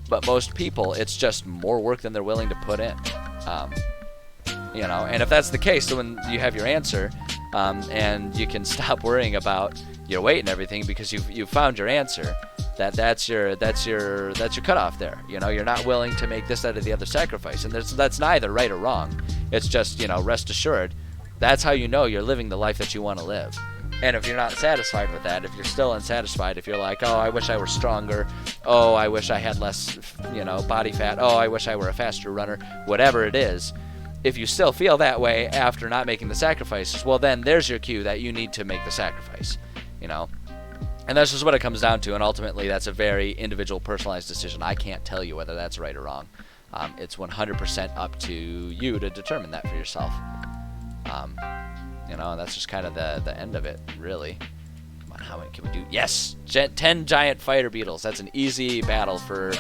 But most people, it's just more work than they're willing to put in. And if that's the case, so when you have your answer, and you can stop worrying about your weight and everything because you've found your answer, that's your cutoff there. You're not willing to make this, that, or the other sacrifice, and that's neither right or wrong. It's just, rest assured, that's how you're living the life that you want to live. And if you're not satisfied with that, if you're still unsatisfied, if you're like, oh, I wish I were stronger, oh, I wish I had less, body fat, oh, I wish I were a faster runner, whatever it is, if you still feel that way after not making the sacrifices, well, then there's your cue that you need to make the sacrifice, And that's just what it comes down to, and ultimately that's a very individual, personalized decision. I can't tell you whether that's right or wrong. It's 100% up to you to determine that for yourself. And that's just kind of the end of it, really. Come on, how many can we do? Yes! 10 giant fighter beetles. That's an easy battle for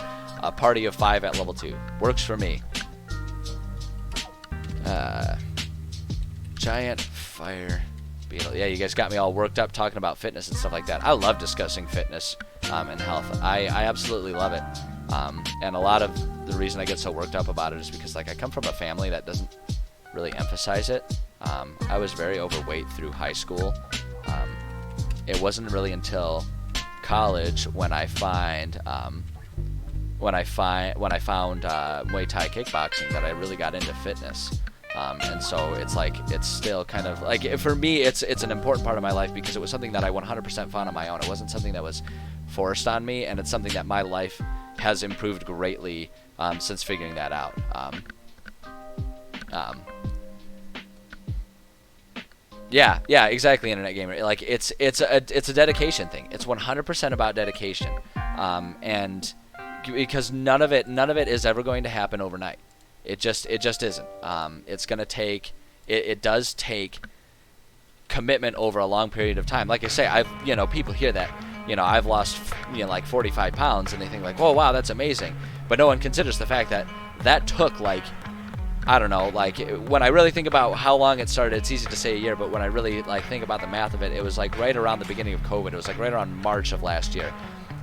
a party of 5 at level 2. Works for me. Giant fire beetle. Yeah, you guys got me all worked up talking about fitness and stuff like that. I love discussing fitness and health. I absolutely love it. And a lot of the reason I get so worked up about it is because, I come from a family that doesn't really emphasize it. I was very overweight through high school. It wasn't really until college when I found Muay Thai kickboxing that I really got into fitness. And so it's still kind of for me, it's an important part of my life because it was something that I 100% found on my own. It wasn't something that was forced on me, and it's something that my life has improved greatly since figuring that out. Yeah, exactly. Internet gamer. It's a dedication thing. It's 100% about dedication, and because none of it is ever going to happen overnight. It just isn't. It's gonna take. It does take commitment over a long period of time. Like I say, people hear that. I've lost 45 pounds, and they think oh wow, that's amazing. But no one considers the fact that took I don't know, when I really think about how long it started, it's easy to say a year, but when I really think about the math of it, it was right around the beginning of COVID. It was right around March of last year.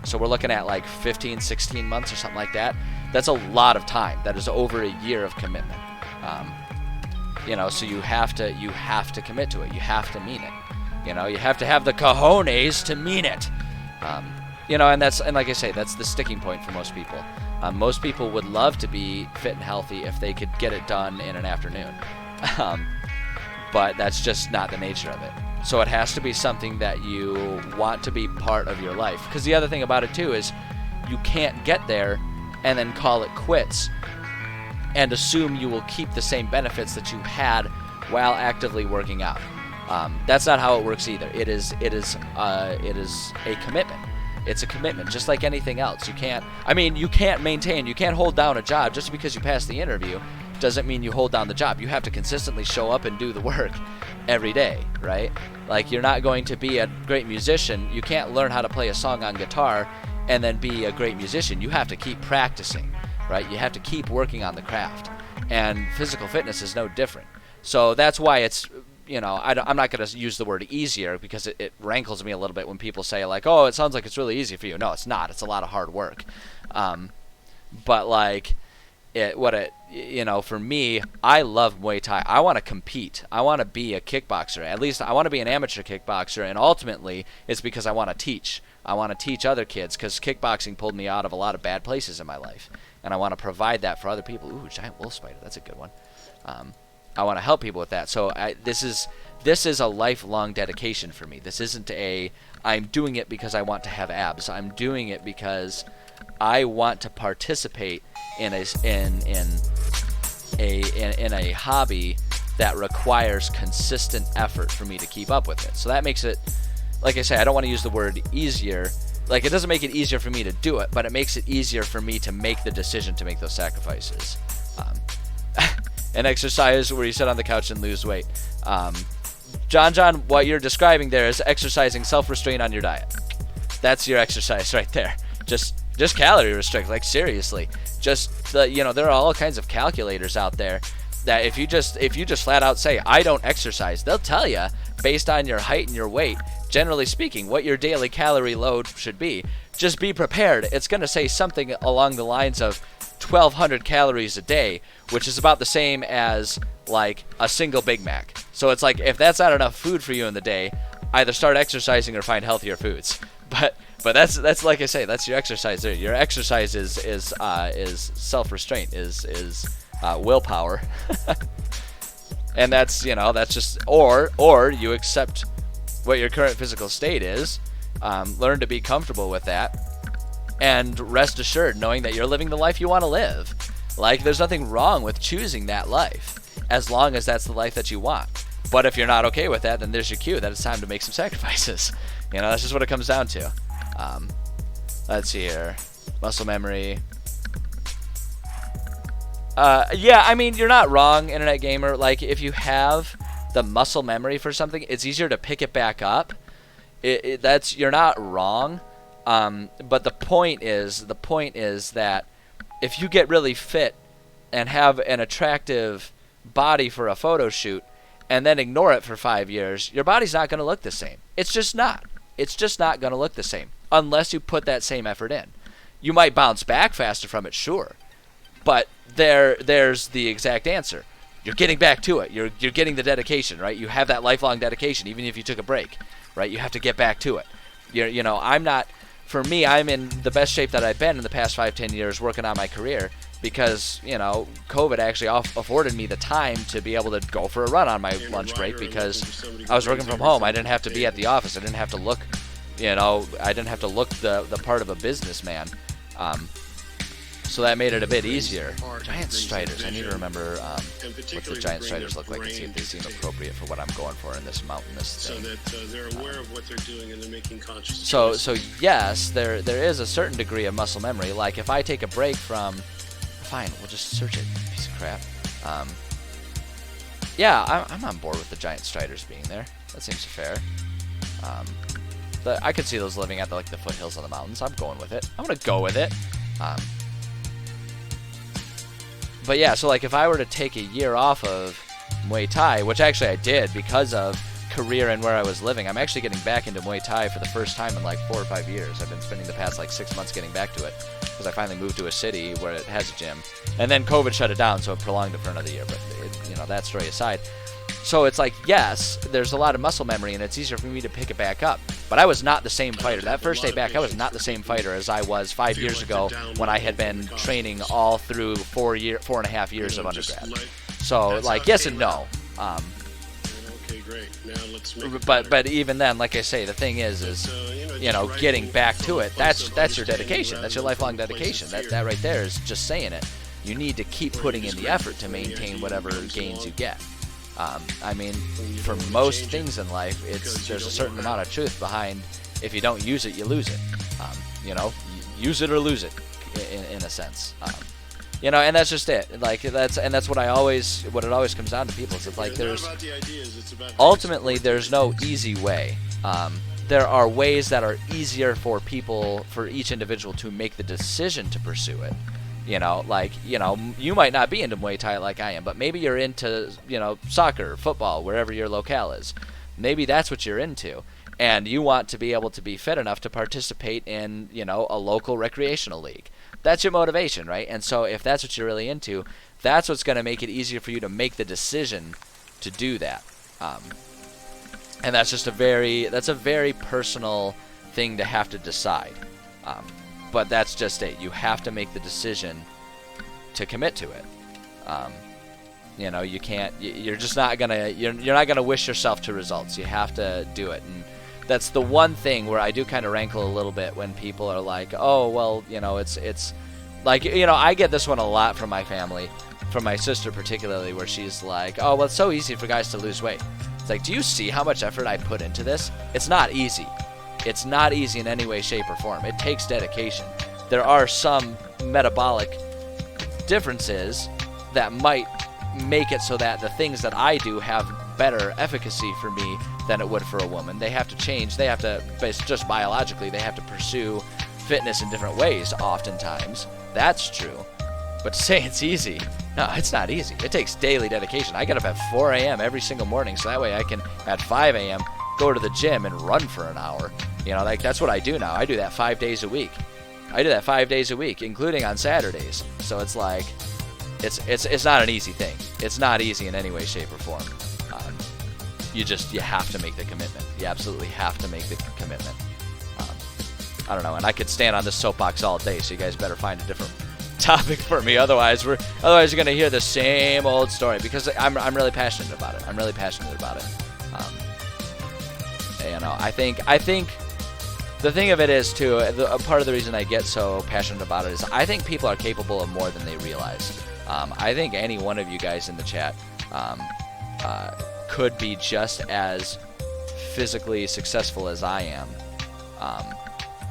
So we're looking at 15, 16 months or something like that. That's a lot of time. That is over a year of commitment. So you have to commit to it. You have to mean it. You have to have the cojones to mean it. And like I say, that's the sticking point for most people. Most people would love to be fit and healthy if they could get it done in an afternoon. But that's just not the nature of it. So it has to be something that you want to be part of your life. Because the other thing about it too is you can't get there and then call it quits and assume you will keep the same benefits that you had while actively working out. That's not how it works either. It is a commitment. It's a commitment, just like anything else. You can't hold down a job just because you pass the interview. Doesn't mean you hold down the job. You have to consistently show up and do the work every day, right? You're not going to be a great musician. You can't learn how to play a song on guitar and then be a great musician. You have to keep practicing, right? You have to keep working on the craft. And physical fitness is no different. So that's why it's, I'm not going to use the word easier because it rankles me a little bit when people say oh, it sounds like it's really easy for you. No, it's not. It's a lot of hard work. But for me, I love Muay Thai. I want to compete. I want to be a kickboxer. At least I want to be an amateur kickboxer, and ultimately it's because I want to teach. I want to teach other kids because kickboxing pulled me out of a lot of bad places in my life, and I want to provide that for other people. Ooh, giant wolf spider. That's a good one. I want to help people with that. So this is a lifelong dedication for me. This isn't I'm doing it because I want to have abs. I'm doing it because I want to participate in a hobby that requires consistent effort for me to keep up with it. So that makes it, like I say, I don't want to use the word easier. Like, it doesn't make it easier for me to do it, but it makes it easier for me to make the decision to make those sacrifices. An exercise where you sit on the couch and lose weight. John, what you're describing there is exercising self-restraint on your diet. That's your exercise right there. Just calorie restrict. Like, seriously. There are all kinds of calculators out there that if you just flat out say, I don't exercise, they'll tell you, based on your height and your weight, generally speaking, what your daily calorie load should be. Just be prepared. It's going to say something along the lines of 1,200 calories a day, which is about the same as like a single Big Mac. So it's like, if that's not enough food for you in the day, either start exercising or find healthier foods. But that's like I say, that's your exercise there. Your exercise is self-restraint, is willpower. And that's just, or you accept what your current physical state is, learn to be comfortable with that, and rest assured knowing that you're living the life you want to live. Like, there's nothing wrong with choosing that life, as long as that's the life that you want. But if you're not okay with that, then there's your cue that it's time to make some sacrifices. That's just what it comes down to. Let's see here. Muscle memory. Yeah, I mean, you're not wrong, Internet Gamer. Like, if you have the muscle memory for something, it's easier to pick it back up. You're not wrong. But the point is that if you get really fit and have an attractive body for a photo shoot and then ignore it for 5 years, your body's not going to look the same. It's just not. It's just not going to look the same unless you put that same effort in. You might bounce back faster from it, sure. But there's the exact answer. You're getting back to it. You're getting the dedication, right? You have that lifelong dedication, even if you took a break, right? You have to get back to it. For me, I'm in the best shape that I've been in the past 5-10 years working on my career because, COVID actually afforded me the time to be able to go for a run on my lunch break because I was working from home. I didn't have to be at the office. I didn't have to look, the part of a businessman. So that made it a bit easier. Giant striders. I need to remember what the giant striders look like and see if they seem appropriate for what I'm going for in this mountainous thing. So that they're aware of what they're doing and they're making conscious So yes, there is a certain degree of muscle memory. Like, if I take a break from... Fine, we'll just search it, piece of crap. Yeah, I'm on board with the giant striders being there. That seems fair. I could see those living at the foothills of the mountains. I'm going with it. I'm going to go with it. But yeah, so like if I were to take a year off of Muay Thai, which actually I did because of career and where I was living, I'm actually getting back into Muay Thai for the first time in like 4 or 5 years. I've been spending the past 6 months getting back to it because I finally moved to a city where it has a gym. And then COVID shut it down, so it prolonged it for another year. But that story aside. So it's like, yes, there's a lot of muscle memory, and it's easier for me to pick it back up. But I was not the same fighter. That first day back, I was not the same fighter as I was 5 years ago when I had been training all through 4.5 years of undergrad. So, yes and no. Okay, great. Now let's but even then, like I say, the thing is getting back to it. That's your dedication. That's your lifelong dedication. That right there is just saying it. You need to keep putting in the effort to maintain whatever gains you get. I mean, for most things in life, there's a certain amount of truth behind. If you don't use it, you lose it. Use it or lose it, in a sense. And that's just it. That's what it always comes down to people. It's like ultimately there's no easy way. There are ways that are easier for each individual to make the decision to pursue it. You might not be into Muay Thai like I am, but maybe you're into, soccer, football, wherever your locale is. Maybe that's what you're into. And you want to be able to be fit enough to participate in, a local recreational league. That's your motivation, right? And so if that's what you're really into, that's what's going to make it easier for you to make the decision to do that. And that's just a very personal thing to have to decide. But that's just it. You have to make the decision to commit to it. You can't. You're just not gonna. You're not gonna wish yourself to results. You have to do it, and that's the one thing where I do kind of rankle a little bit when people are like, "Oh, well, it's like I get this one a lot from my family. from my sister particularly, where she's like, oh, well, it's so easy for guys to lose weight. It's like, do you see how much effort I put into this? It's not easy. It's not easy in any way, shape, or form. It takes dedication. There are some metabolic differences that might make it so that the things that I do have better efficacy for me than it would for a woman. They have to change. They have to, just biologically, they have to pursue fitness in different ways oftentimes. That's true. But to say it's easy, no, it's not easy. It takes daily dedication. I get up at 4 a.m. every single morning, so that way I can, at 5 a.m., go to the gym and run for an hour. You know, like, that's what I do now. I do that 5 days a week. Including on Saturdays. So it's like, it's not an easy thing. It's not easy in any way, shape, or form. You have to make the commitment. You absolutely have to make the commitment. I don't know, and I could stand on this soapbox all day, so you guys better find a different topic for me. Otherwise you're gonna hear the same old story, because I'm really passionate about it. You know, I think the thing of it is too. A part of the reason I get so passionate about it is I think people are capable of more than they realize. I think any one of you guys in the chat could be just as physically successful as I am,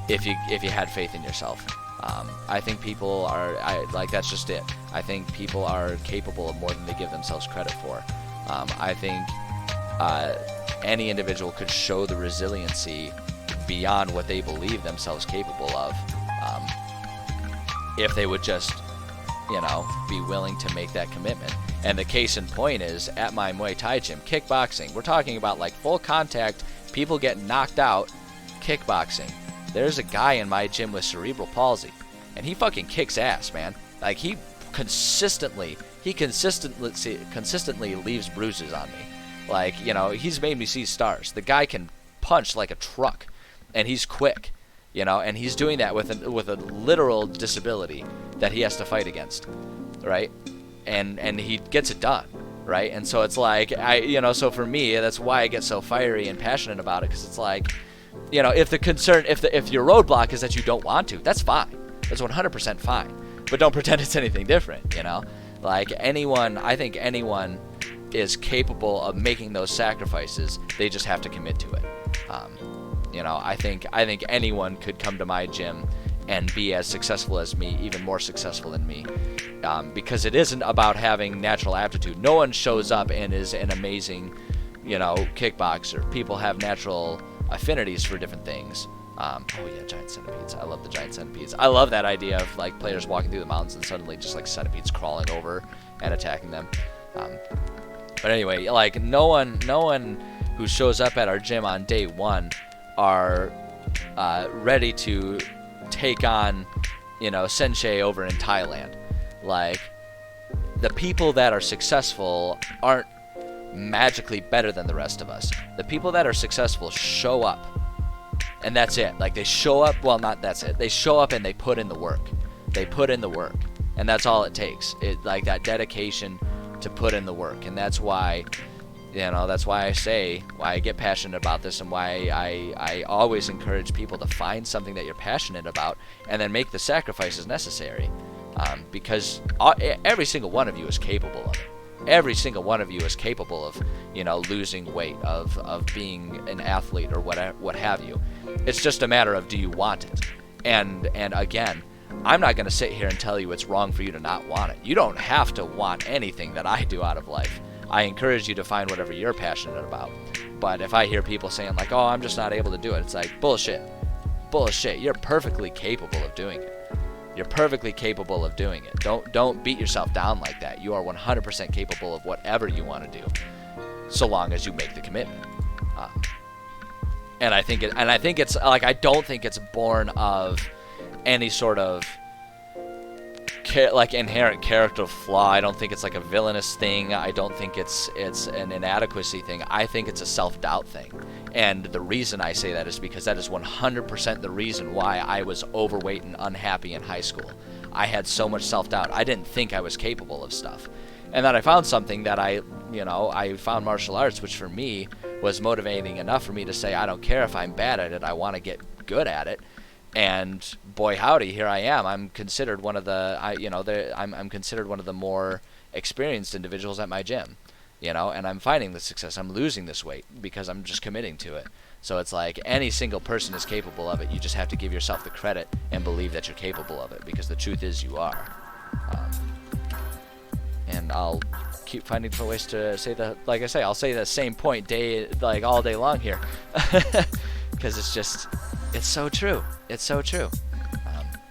if you had faith in yourself. I think people are, that's just it. I think people are capable of more than they give themselves credit for. I think any individual could show the resiliency beyond what they believe themselves capable of, if they would just, be willing to make that commitment. And the case in point is at my Muay Thai gym, kickboxing. We're talking about like full contact, people get knocked out, kickboxing. There's a guy in my gym with cerebral palsy, and he fucking kicks ass, man. Like, he consistently leaves bruises on me. Like, he's made me see stars. The guy can punch like a truck, and he's quick, and he's doing that with a literal disability that he has to fight against, right? And he gets it done, right? And so it's like, so for me, that's why I get so fiery and passionate about it, because it's like, if your roadblock is that you don't want to, that's fine. That's 100% fine. But don't pretend it's anything different, Like, I think anyone is capable of making those sacrifices. They just have to commit to it. I think anyone could come to my gym and be as successful as me, even more successful than me, because it isn't about having natural aptitude. No one shows up and is an amazing, kickboxer. People have natural affinities for different things. Giant centipedes. I love the giant centipedes. I love that idea of like players walking through the mountains and suddenly just like centipedes crawling over and attacking them. But anyway, like no one who shows up at our gym on day one are ready to take on, Sensei over in Thailand. Like, the people that are successful aren't magically better than the rest of us. The people that are successful show up, and that's it. Like, they show up, well, not that's it. They show up and they put in the work. And that's all it takes. Like, that dedication to put in the work. And that's why, why I get passionate about this, and why I always encourage people to find something that you're passionate about and then make the sacrifices necessary. Because every single one of you is capable of it. Every single one of you is capable of, losing weight, of being an athlete or what have you. It's just a matter of, do you want it? And again, I'm not going to sit here and tell you it's wrong for you to not want it. You don't have to want anything that I do out of life. I encourage you to find whatever you're passionate about. But if I hear people saying like, oh, I'm just not able to do it, it's like, bullshit. You're perfectly capable of doing it. Don't beat yourself down like that. You are 100% capable of whatever you want to do, so long as you make the commitment. And I think it's like, I don't think it's born of any sort of inherent character flaw. I don't think it's like a villainous thing. I don't think it's an inadequacy thing. I think it's a self-doubt thing. And the reason I say that is because that is 100% the reason why I was overweight and unhappy in high school. I had so much self-doubt. I didn't think I was capable of stuff. And then I found something that I found martial arts, which for me was motivating enough for me to say, I don't care if I'm bad at it, I want to get good at it. And boy howdy, here I am. I'm considered one of the I'm considered one of the more experienced individuals at my gym, you know, and I'm finding the success. I'm losing this weight because I'm just committing to it. So it's like any single person is capable of it. You just have to give yourself the credit and believe that you're capable of it, because the truth is you are. And I'll keep finding different ways to say like I say, I'll say the same point all day long here, because it's so true. It's so true.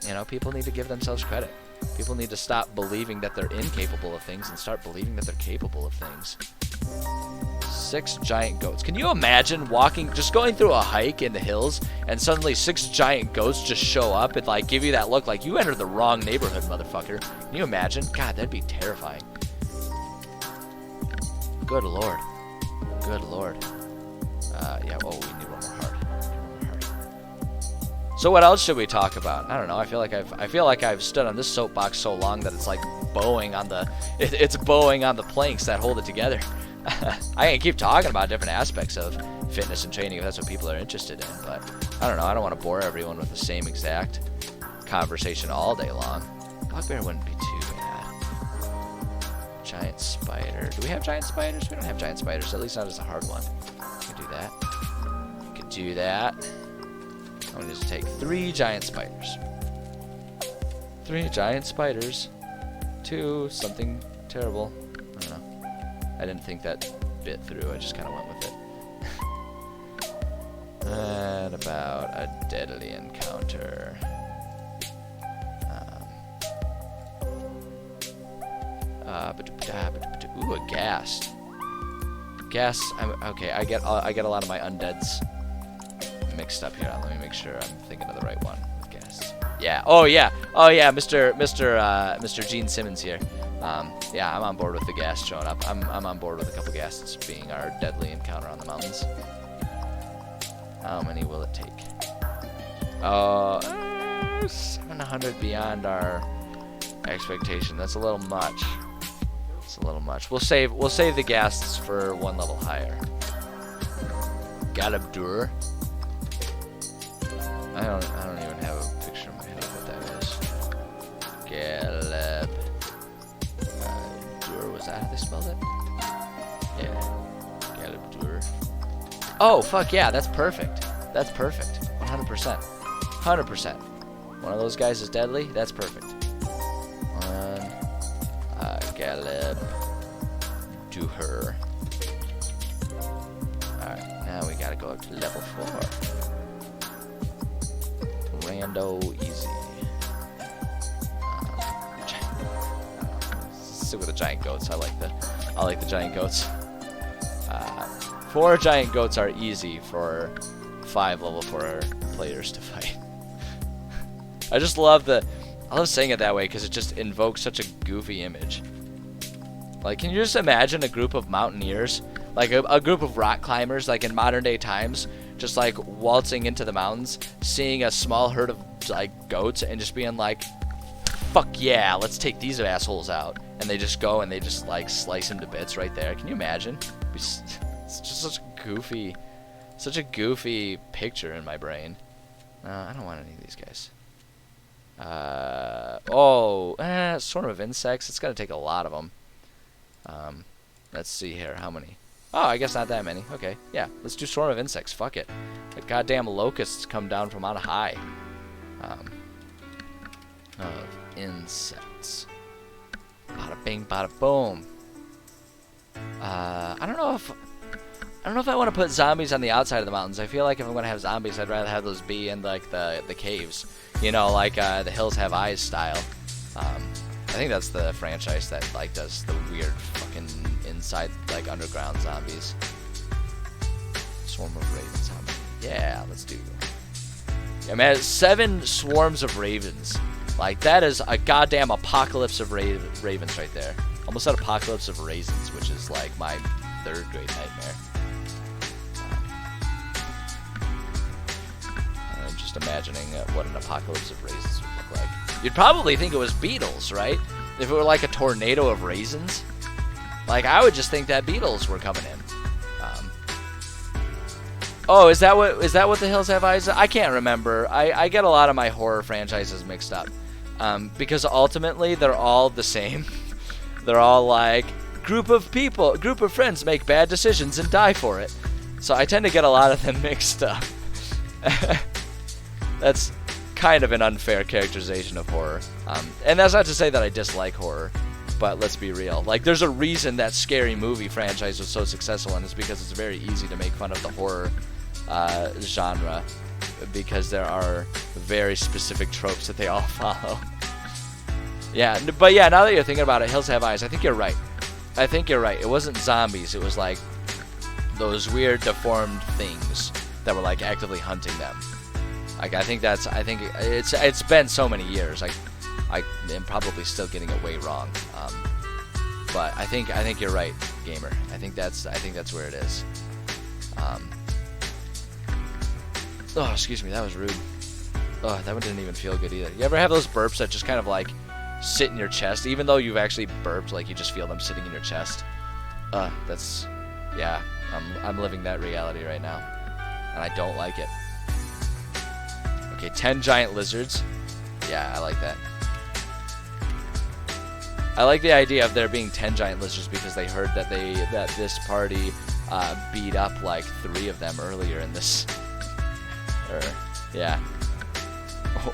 You know, people need to give themselves credit. People need to stop believing that they're incapable of things and start believing that they're capable of things. 6 giant goats. Can you imagine just going through a hike in the hills, and suddenly 6 giant goats just show up and like give you that look like you entered the wrong neighborhood, motherfucker? Can you imagine? God, that'd be terrifying. Good lord. Good lord. Yeah. Oh, we need one more heart. So what else should we talk about? I don't know. I feel like I've stood on this soapbox so long that it's like bowing on it's bowing on the planks that hold it together. I can keep talking about different aspects of fitness and training if that's what people are interested in, but I don't know. I don't want to bore everyone with the same exact conversation all day long. Bugbear wouldn't be too bad. Giant spider. Do we have giant spiders? We don't have giant spiders, at least not as a hard one. We can do that. We can do that. I'm going to just take 3 giant spiders. 3 giant spiders to something terrible. I don't know. I didn't think that bit through. I just kind of went with it. And about a deadly encounter. Ooh, a ghast. Ghast. Okay. I get a lot of my undeads mixed up here. Let me make sure I'm thinking of the right one with ghasts. Yeah. Oh yeah. Mr. Gene Simmons here. Yeah, I'm on board with the ghast showing up. I'm on board with a couple ghasts being our deadly encounter on the mountains. How many will it take? 700 beyond our expectation. That's a little much. It's a little much. We'll save the ghasts for one level higher. Galabdur. I don't even have a picture in my head of what that is. Galabdur. Was that how they spelled it? Yeah. Galabdur. Oh, fuck yeah, that's perfect. That's perfect. 100%. 100%. One of those guys is deadly? That's perfect. Galeb to her. Alright, now we gotta go up to level 4. Rando easy. Stick with the giant goats. I like the giant goats. 4 giant goats are easy for 5 level 4 players to fight. I love saying it that way because it just invokes such a goofy image. Like, can you just imagine a group of mountaineers, like a group of rock climbers, like in modern day times, just like waltzing into the mountains, seeing a small herd of like goats and just being like, fuck yeah, let's take these assholes out. And they just go and they just like slice them to bits right there. Can you imagine? It's just such a goofy picture in my brain. I don't want any of these guys. Swarm of insects. It's gonna take a lot of them. Let's see here. How many? Oh, I guess not that many. Okay, yeah. Let's do swarm of insects. Fuck it. The goddamn locusts come down from on high. Of insects. Bada bing, bada boom. I don't know if I want to put zombies on the outside of the mountains. I feel like if I'm gonna have zombies, I'd rather have those be in like the caves. You know, like the Hills Have Eyes style. I think that's the franchise that like does the weird fucking inside like underground zombies. Swarm of ravens. How many? Yeah, let's do. Yeah, man, 7 swarms of ravens. Like that is a goddamn apocalypse of ravens right there. Almost said apocalypse of raisins, which is like my 3rd grade nightmare. I'm just imagining what an apocalypse of raisins would look like. You'd probably think it was beetles, right? If it were like a tornado of raisins. Like, I would just think that beetles were coming in. Oh, is that what the Hills Have Eyes? I can't remember. I get a lot of my horror franchises mixed up. Because ultimately, they're all the same. they're all like, group of friends make bad decisions and die for it. So I tend to get a lot of them mixed up. That's kind of an unfair characterization of horror. And that's not to say that I dislike horror, but let's be real. Like, there's a reason that Scary Movie franchise was so successful, and it's because it's very easy to make fun of the horror genre, because there are very specific tropes that they all follow. Yeah, but yeah, now that you're thinking about it, Hills Have Eyes, I think you're right. It wasn't zombies. It was like those weird deformed things that were like actively hunting them. Like, I think it's been so many years. I am probably still getting it way wrong. But I think you're right, gamer. I think that's where it is. Oh, excuse me, that was rude. Oh, that one didn't even feel good either. You ever have those burps that just kind of like sit in your chest, even though you've actually burped, like you just feel them sitting in your chest? Yeah, I'm living that reality right now, and I don't like it. Okay, 10 giant lizards. Yeah, I like that. I like the idea of there being 10 giant lizards because they heard that this party beat up like 3 of them earlier in this. Yeah.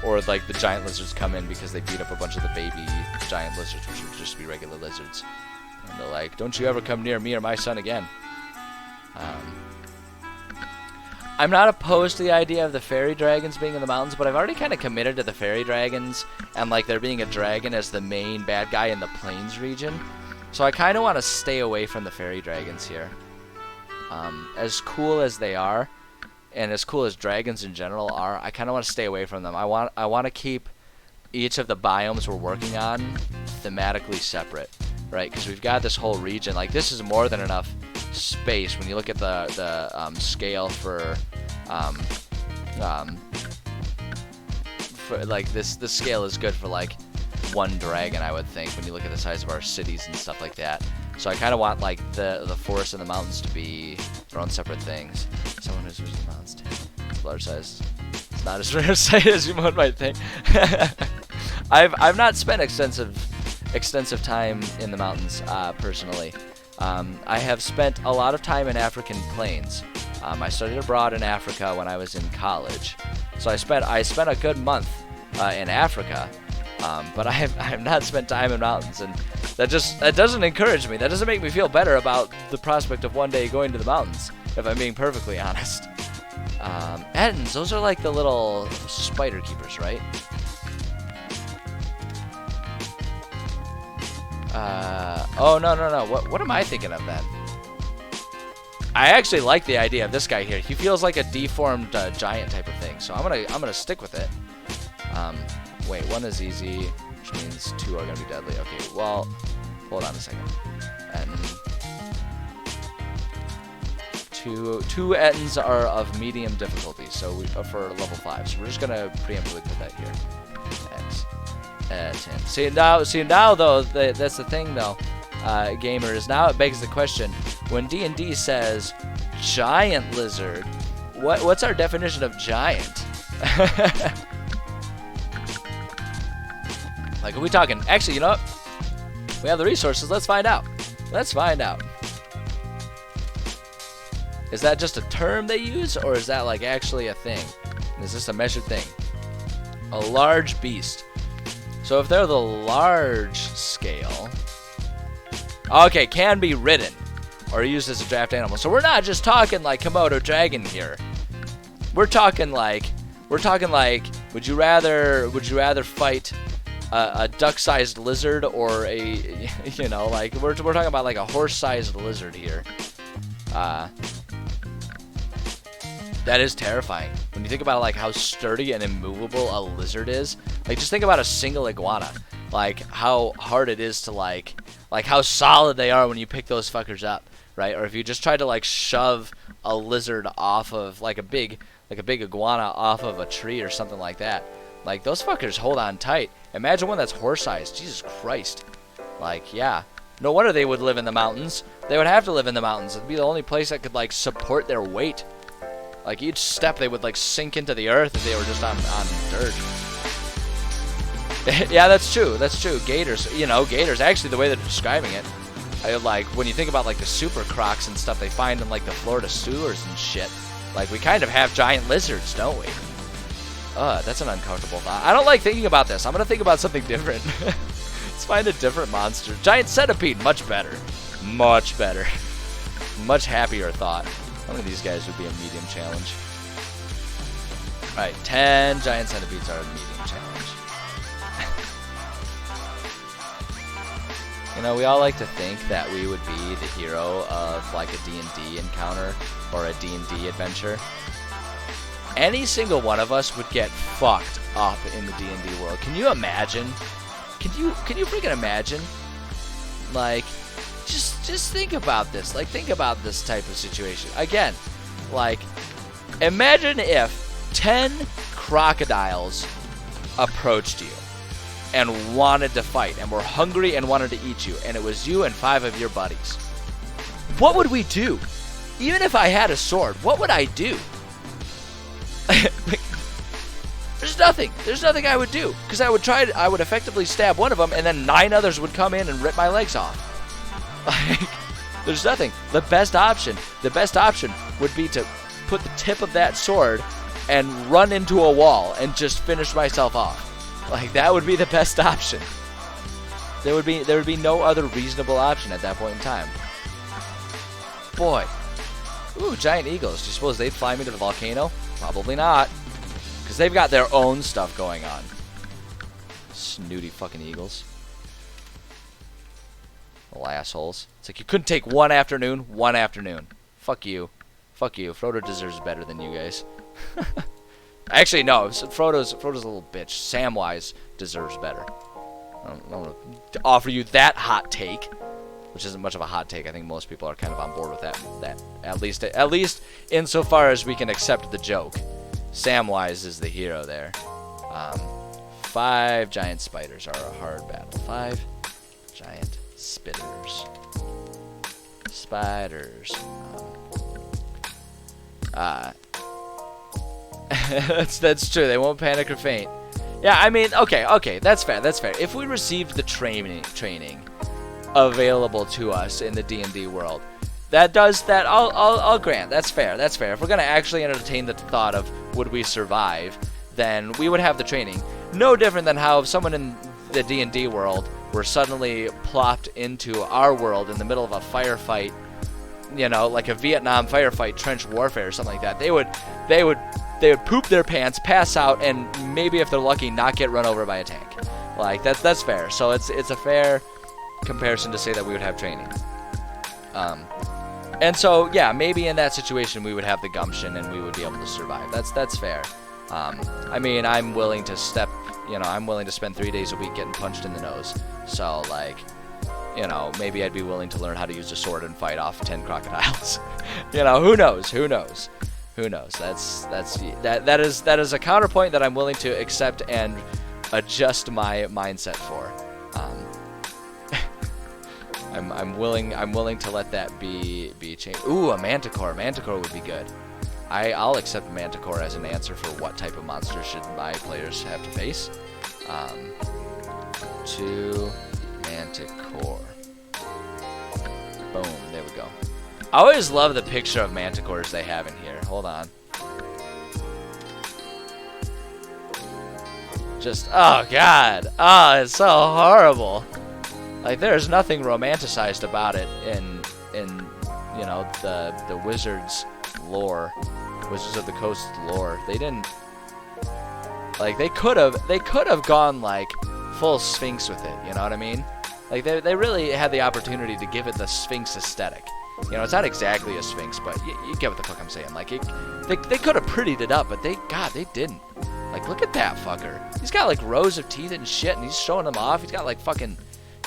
Or like the giant lizards come in because they beat up a bunch of the baby giant lizards, which would just be regular lizards. And they're like, don't you ever come near me or my son again. I'm not opposed to the idea of the fairy dragons being in the mountains, but I've already kind of committed to the fairy dragons and like there being a dragon as the main bad guy in the plains region. So I kind of want to stay away from the fairy dragons here. As cool as they are, and as cool as dragons in general are, I kind of want to stay away from them. I want to keep each of the biomes we're working on thematically separate, right? Because we've got this whole region. Like, this is more than enough space when you look at the scale for like this scale is good for like one dragon, I would think, when you look at the size of our cities and stuff like that. So I kind of want like the forest and the mountains to be their own separate things. Someone who's using the mountains too. It's large size. It's not as rare a sight as you might think. I've not spent extensive time in the mountains personally. I have spent a lot of time in African plains. I studied abroad in Africa when I was in college, so I spent a good month in Africa. But I have not spent time in mountains, and that doesn't encourage me. That doesn't make me feel better about the prospect of one day going to the mountains, if I'm being perfectly honest. Ettins, those are like the little spider keepers, right? Oh, no. What am I thinking of then? I actually like the idea of this guy here. He feels like a deformed giant type of thing, so I'm gonna stick with it. Wait, 1 is easy, which means 2 are gonna be deadly. Okay, well, hold on a second. And 2 Ettins are of medium difficulty, so for level 5. So we're just gonna preemptively put that here. X 10. See now though, that's the thing though, gamers. Now it begs the question: when D&D says giant lizard, what's our definition of giant? Like, are we talking? Actually, you know what? We have the resources. Let's find out. Is that just a term they use, or is that like actually a thing? Is this a measured thing? A large beast. So if they're the large scale, okay, can be ridden or used as a draft animal. So we're not just talking like Komodo dragon here. We're talking like, would you rather fight a duck-sized lizard or a, you know, like we're talking about like a horse-sized lizard here. That is terrifying. When you think about like how sturdy and immovable a lizard is, like just think about a single iguana, like how hard it is to like how solid they are when you pick those fuckers up, right? Or if you just try to like shove a lizard off of like a big iguana off of a tree or something like that, like those fuckers hold on tight. Imagine one that's horse-sized. Jesus Christ. Like, yeah. No wonder they would live in the mountains. They would have to live in the mountains. It'd be the only place that could like support their weight. Like each step they would like sink into the earth if they were just on dirt. Yeah, that's true. That's true. Gators, you know, gators. Actually, the way they're describing it, like when you think about like the super crocs and stuff they find in like the Florida sewers and shit. Like we kind of have giant lizards, don't we? That's an uncomfortable thought. I don't like thinking about this. I'm gonna think about something different. Let's find a different monster. Giant centipede, much better. Much better. Much happier thought. Some of these guys would be a medium challenge. Alright, 10 giant centipedes are a medium challenge. You know, we all like to think that we would be the hero of like a D&D encounter or a D&D adventure. Any single one of us would get fucked up in the D&D world. Can you imagine? Can you freaking imagine? Like, just think about this. Like, think about this type of situation. Again, like, imagine if 10 crocodiles approached you and wanted to fight and were hungry and wanted to eat you, and it was you and 5 of your buddies. What would we do? Even if I had a sword, what would I do? Like, there's nothing I would do, because I would effectively stab one of them, and then 9 others would come in and rip my legs off. Like, there's nothing. The best option would be to put the tip of that sword and run into a wall and just finish myself off. Like, that would be the best option. There would be no other reasonable option at that point in time. Boy. Ooh, giant eagles. Do you suppose they'd fly me to the volcano? Probably not. Because they've got their own stuff going on. Snooty fucking eagles. Little assholes. It's like you couldn't take one afternoon. Fuck you. Fuck you. Frodo deserves better than you guys. Actually, no. Frodo's a little bitch. Samwise deserves better. I don't want to offer you that hot take, which isn't much of a hot take. I think most people are kind of on board with that. At least insofar as we can accept the joke. Samwise is the hero there. 5 giant spiders are a hard battle. 5 giant spitters. Spiders. That's true. They won't panic or faint. Yeah, I mean, okay, that's fair. If we received the training available to us in the D&D world, I'll grant. That's fair. If we're gonna actually entertain the thought of would we survive, then we would have the training. No different than how if someone in the D&D world were suddenly plopped into our world in the middle of a firefight, you know, like a Vietnam firefight, trench warfare or something like that. They would poop their pants, pass out, and maybe if they're lucky, not get run over by a tank. Like that's fair. So it's a fair comparison to say that we would have training. And so yeah, maybe in that situation we would have the gumption and we would be able to survive. That's fair. I mean, I'm willing to spend 3 days a week getting punched in the nose. So like, you know, maybe I'd be willing to learn how to use a sword and fight off 10 crocodiles. You know, who knows? That is a counterpoint that I'm willing to accept and adjust my mindset for. I'm willing to let that be changed. Ooh, a manticore. Manticore would be good. I'll accept manticore as an answer for what type of monster should my players have to face. 2 manticore. Boom, there we go. I always love the picture of manticores they have in here. Hold on. Just, oh god. Oh, it's so horrible. Like, there's nothing romanticized about it in you know, the Wizards lore. Wizards of the Coast lore. They didn't, like, they could have gone like full Sphinx with it, you know what I mean? Like, they really had the opportunity to give it the Sphinx aesthetic. You know, it's not exactly a Sphinx, but you get what the fuck I'm saying. Like, they could have prettied it up, but they didn't. Like, look at that fucker. He's got like rows of teeth and shit, and he's showing them off. He's got like fucking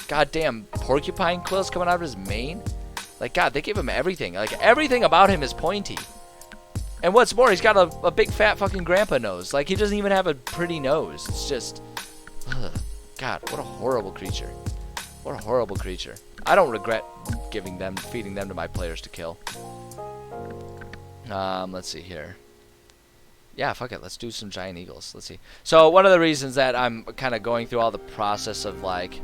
goddamn porcupine quills coming out of his mane. Like, God, they give him everything. Like, everything about him is pointy. And what's more, he's got a big fat fucking grandpa nose. Like, he doesn't even have a pretty nose. It's just, ugh. God, what a horrible creature. What a horrible creature. I don't regret feeding them to my players to kill. Let's see here. Yeah, fuck it. Let's do some giant eagles. Let's see. So one of the reasons that I'm kind of going through all the process of like,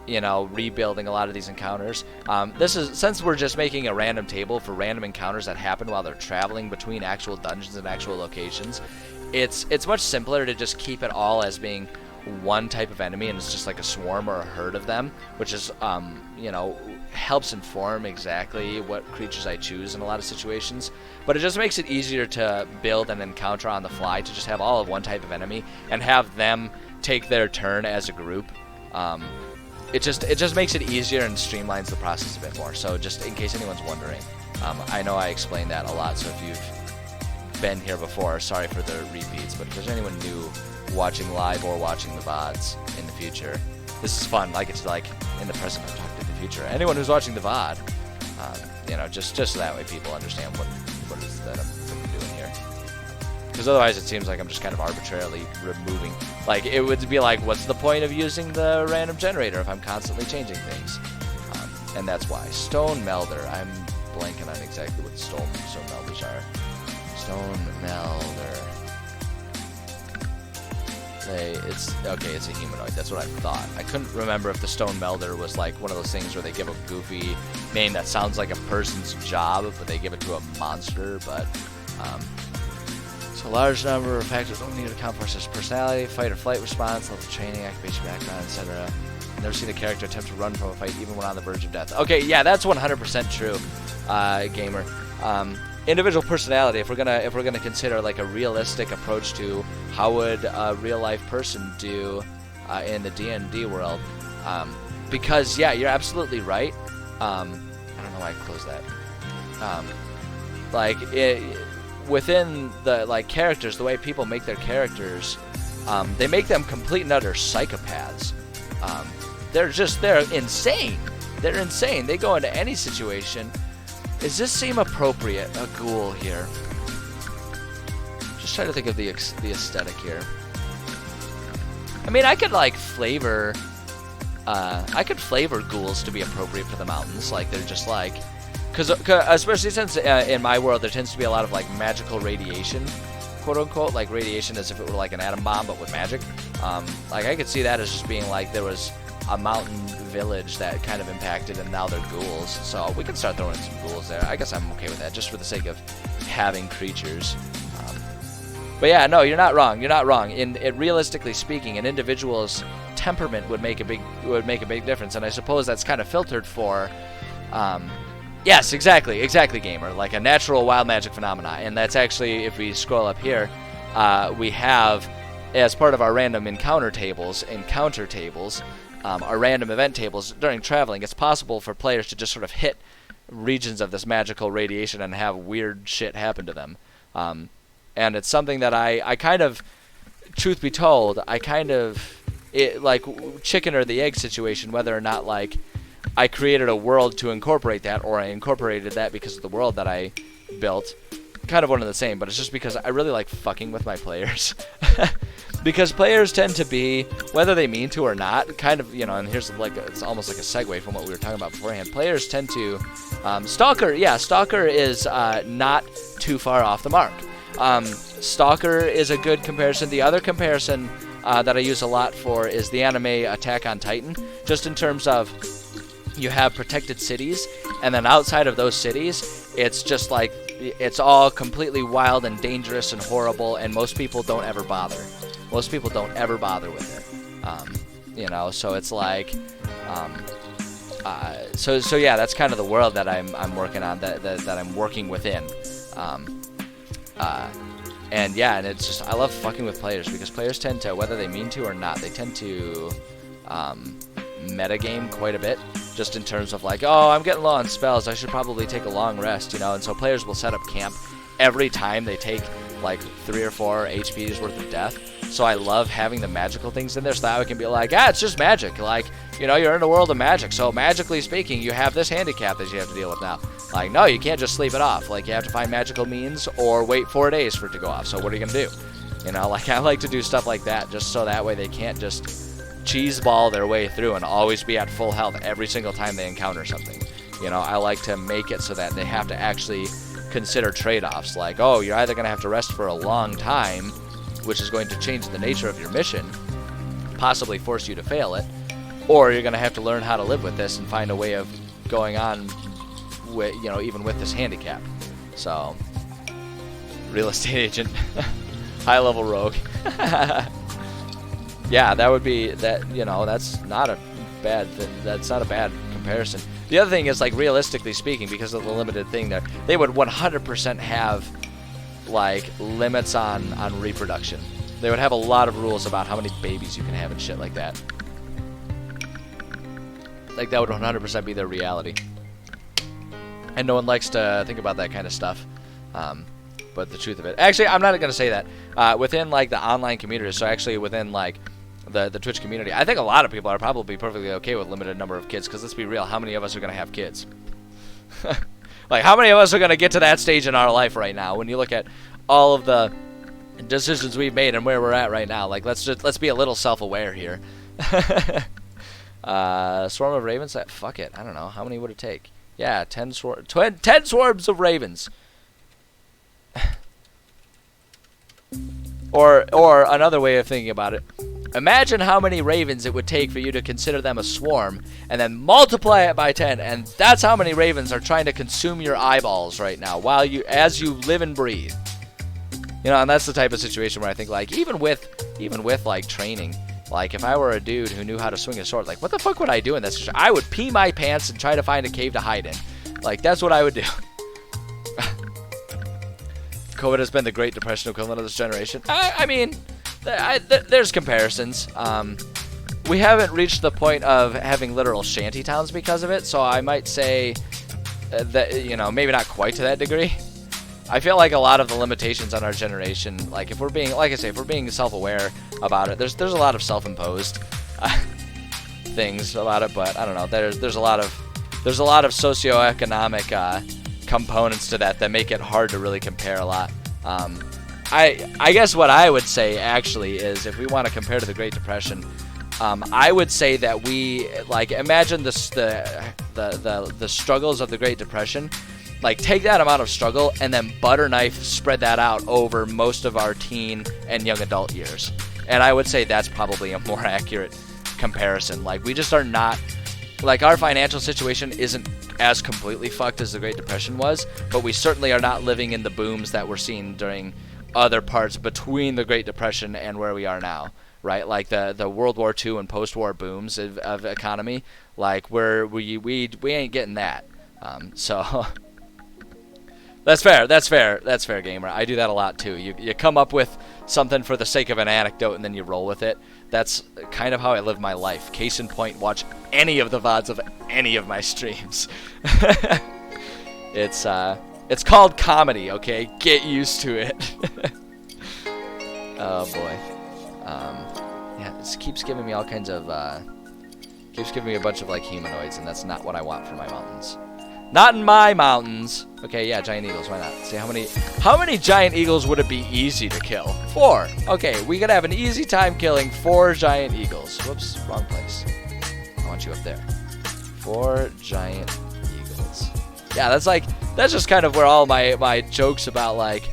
you know, rebuilding a lot of these encounters. This is, since we're just making a random table for random encounters that happen while they're traveling between actual dungeons and actual locations, it's much simpler to just keep it all as being one type of enemy, and it's just like a swarm or a herd of them, which is, you know, helps inform exactly what creatures I choose in a lot of situations. But it just makes it easier to build an encounter on the fly, to just have all of one type of enemy and have them take their turn as a group. It just makes it easier and streamlines the process a bit more. So just in case anyone's wondering, I know I explained that a lot, so if you've been here before, sorry for the repeats, but if there's anyone new watching live or watching the VODs in the future, this is fun. Like, it's like in the present, I'm talking to the future. Anyone who's watching the VOD, you know, just so that way people understand what it is that I'm doing here. Because otherwise it seems like I'm just kind of arbitrarily removing. Like, it would be like, what's the point of using the random generator if I'm constantly changing things? And that's why. Stone Melder. I'm blanking on exactly what stone melders are. Stone Melder. It's a humanoid. That's what I thought. I couldn't remember if the Stone Melder was like one of those things where they give a goofy name that sounds like a person's job, but they give it to a monster. But so a large number of factors don't need to account for, such as personality, fight or flight response, level of training, occupation, background, etc. Never seen a character attempt to run from a fight even when on the verge of death. Okay, yeah, that's 100% true, gamer. Individual personality, if we're gonna consider like a realistic approach to how would a real life person do in the D&D world, because yeah, you're absolutely right. I don't know why I closed that. Within the like characters, the way people make their characters, they make them complete and utter psychopaths. They're insane. They're insane. They go into any situation. Does this seem appropriate? A ghoul here. Just trying to think of the aesthetic here. I mean, I could like flavor. I could flavor ghouls to be appropriate for the mountains. Like, they're just like, because especially since in my world there tends to be a lot of like magical radiation, quote unquote, like radiation as if it were like an atom bomb but with magic. Like, I could see that as just being like there was a mountain village that kind of impacted, and now they're ghouls. So we can start throwing some ghouls there. I guess I'm okay with that, just for the sake of having creatures. But yeah, no, you're not wrong. You're not wrong. In realistically speaking, an individual's temperament would make a big difference, and I suppose that's kind of filtered for. Yes, exactly, gamer. Like a natural wild magic phenomena, and that's actually, if we scroll up here, we have, as part of our random encounter tables, our random event tables during traveling, it's possible for players to just sort of hit regions of this magical radiation and have weird shit happen to them. And it's something that I kind of, truth be told, like chicken or the egg situation, whether or not like I created a world to incorporate that, or I incorporated that because of the world that I built. Kind of one and the same, but it's just because I really like fucking with my players. Because players tend to be, whether they mean to or not, kind of, you know, and here's like, it's almost like a segue from what we were talking about beforehand. Players tend to, Stalker is not too far off the mark. Stalker is a good comparison. The other comparison that I use a lot for is the anime Attack on Titan, just in terms of you have protected cities, and then outside of those cities, it's just like, it's all completely wild and dangerous and horrible, and most people don't ever bother. Most people don't ever bother with it. You know, so it's like, so yeah, that's kind of the world that I'm working on, that I'm working within. And yeah, and it's just, I love fucking with players, because players tend to, whether they mean to or not, they tend to metagame quite a bit, just in terms of like, oh, I'm getting low on spells, I should probably take a long rest, you know, and so players will set up camp every time they take like 3 or 4 HP's worth of death. So I love having the magical things in there, so that I can be like, it's just magic, like, you know, you're in a world of magic, so magically speaking, you have this handicap that you have to deal with now. Like, no, you can't just sleep it off. Like, you have to find magical means or wait 4 days for it to go off. So what are you gonna do? You know, like, I like to do stuff like that, just so that way they can't just cheeseball their way through and always be at full health every single time they encounter something. You know, I like to make it so that they have to actually consider trade-offs. Like, oh, you're either going to have to rest for a long time, which is going to change the nature of your mission, possibly force you to fail it, or you're going to have to learn how to live with this and find a way of going on with, you know, even with this handicap. So, real estate agent, high-level rogue. Yeah, that would be that. You know, that's not a bad thing. That's not a bad comparison. The other thing is, like, realistically speaking, because of the limited thing there, they would 100% have like limits on reproduction. They would have a lot of rules about how many babies you can have and shit like that. Like, that would 100% be their reality. And no one likes to think about that kind of stuff. But the truth of it, actually, I'm not going to say that. Within like the online community, so actually within like the Twitch community, I think a lot of people are probably perfectly okay with limited number of kids. Because let's be real, how many of us are going to have kids? Like, how many of us are going to get to that stage in our life right now? When you look at all of the decisions we've made and where we're at right now, like, let's be a little self-aware here. Swarm of ravens. Fuck it. I don't know. How many would it take? Yeah, 10 swarms of ravens. Or another way of thinking about it. Imagine how many ravens it would take for you to consider them a swarm, and then multiply it by 10, and that's how many ravens are trying to consume your eyeballs right now, as you live and breathe. You know, and that's the type of situation where I think, like, even with like training, like, if I were a dude who knew how to swing a sword, like, what the fuck would I do in this situation? I would pee my pants and try to find a cave to hide in. Like, that's what I would do. COVID has been the Great Depression equivalent of this generation. I mean, there's comparisons. We haven't reached the point of having literal shanty towns because of it, so I might say that, you know, maybe not quite to that degree. I feel like a lot of the limitations on our generation, like, if we're being, like I say, if we're being self-aware about it, there's a lot of self-imposed things about it, but I don't know. There's a lot of socioeconomic components to that make it hard to really compare a lot. I guess what I would say actually is, if we want to compare to the Great Depression, I would say that we, like, imagine the struggles of the Great Depression. Like, take that amount of struggle and then butter knife spread that out over most of our teen and young adult years. And I would say that's probably a more accurate comparison. Like, we just are not, like, our financial situation isn't as completely fucked as the Great Depression was, but we certainly are not living in the booms that we're seeing during other parts between the Great Depression and where we are now, right? Like the World War II and post-war booms of economy, like, we ain't getting that. So that's fair, gamer. I do that a lot too. You come up with something for the sake of an anecdote and then you roll with it. That's kind of how I live my life. Case in point, watch any of the VODs of any of my streams. It's called comedy, okay? Get used to it. Oh boy. Yeah, this keeps giving me all kinds of keeps giving me a bunch of, like, humanoids, and that's not what I want for my mountains. Not in my mountains. Okay, yeah, giant eagles. Why not? See, how many giant eagles would it be easy to kill? 4. Okay, we could have an easy time killing 4 giant eagles. Whoops, wrong place. I want you up there. 4 giant eagles. Yeah, that's just kind of where all my jokes about, like,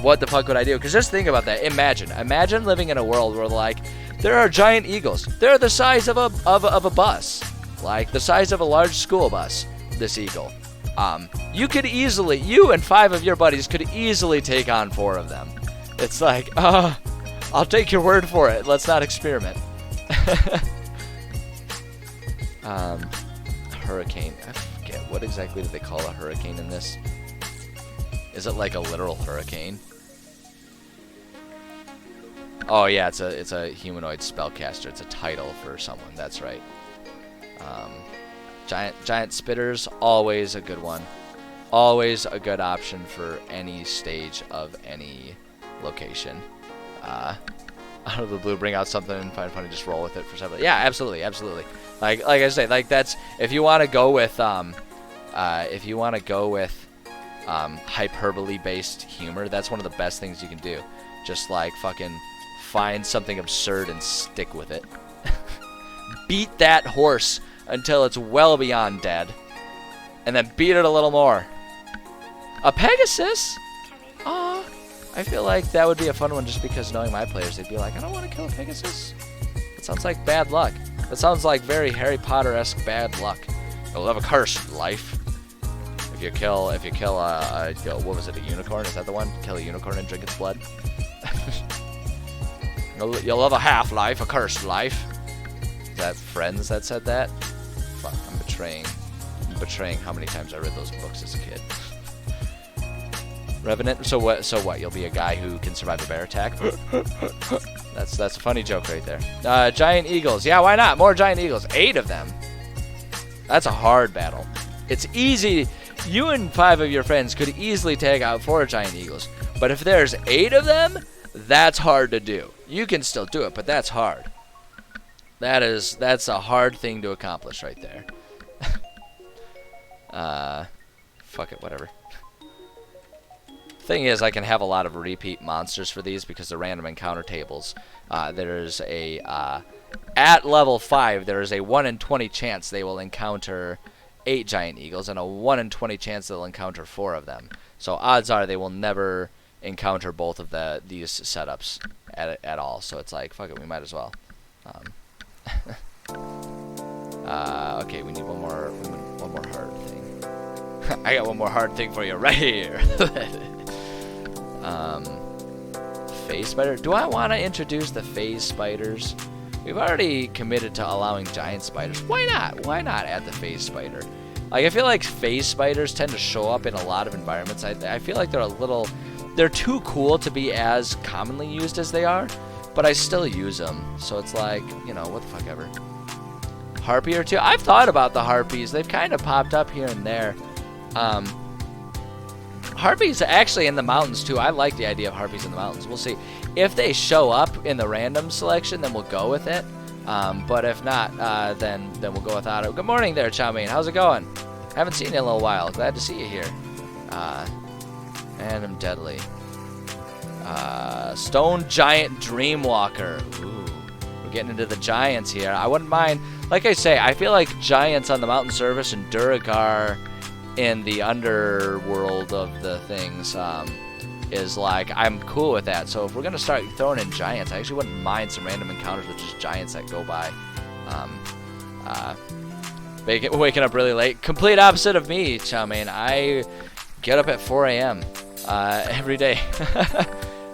what the fuck would I do? Because just think about that. Imagine living in a world where, like, there are giant eagles. They're the size of a bus, like the size of a large school bus. This eagle. You and 5 of your buddies could easily take on 4 of them. It's like, I'll take your word for it. Let's not experiment. Hurricane. I forget, what exactly do they call a hurricane in this? Is it like a literal hurricane? Oh yeah, it's a humanoid spellcaster. It's a title for someone. That's right. Giant spitters, always a good one. Always a good option for any stage of any location. Out of the blue, bring out something and find funny, just roll with it for several. Yeah, absolutely. Like I say, like, that's, if you want to go with hyperbole based humor, that's one of the best things you can do. Just, like, fucking find something absurd and stick with it. Beat that horse until it's well beyond dead, and then beat it a little more. A Pegasus? Aw. I feel like that would be a fun one just because knowing my players, they'd be like, I don't want to kill a Pegasus. That sounds like bad luck. That sounds like very Harry Potter-esque bad luck. You'll have a curse, life. If you kill what was it, a unicorn? Is that the one? Kill a unicorn and drink its blood? You'll have a half-life, a cursed life. Is that Friends that said that? Fuck, I'm betraying how many times I read those books as a kid. Revenant. So what? You'll be a guy who can survive a bear attack. That's a funny joke right there. Giant eagles. Yeah, why not? More giant eagles. 8 of them. That's a hard battle. It's easy. You and 5 of your friends could easily take out 4 giant eagles. But if there's 8 of them, that's hard to do. You can still do it, but that's hard. That's a hard thing to accomplish right there. Fuck it, whatever. Thing is, I can have a lot of repeat monsters for these because they're random encounter tables. There's a at level 5, there is a 1 in 20 chance they will encounter 8 giant eagles, and a 1 in 20 chance they'll encounter 4 of them. So odds are they will never encounter both of these setups at all. So it's like, fuck it, we might as well. Okay, we need one more hard thing. I got one more hard thing for you right here. Phase spider. Do I want to introduce the phase spiders? We've already committed to allowing giant spiders. Why not? Why not add the phase spider? Like, I feel like phase spiders tend to show up in a lot of environments. I feel like they're too cool to be as commonly used as they are, but I still use them. So it's like, you know, what the fuck ever. Harpy or two. I've thought about the harpies. They've kind of popped up here and there. Harpies actually in the mountains too. I like the idea of harpies in the mountains. We'll see. If they show up in the random selection, then we'll go with it. But if not, then we'll go without it. Good morning there, Chow Mein. How's it going? Haven't seen you in a little while. Glad to see you here. And I'm deadly. Stone Giant Dreamwalker. Ooh, we're getting into the giants here. I wouldn't mind. Like I say, I feel like giants on the mountain service and Duragar in the underworld of the things is like, I'm cool with that. So if we're gonna start throwing in giants, I actually wouldn't mind some random encounters with just giants that go by. Waking up really late, complete opposite of me, Chow Mein. I get up at 4 a.m. Every day.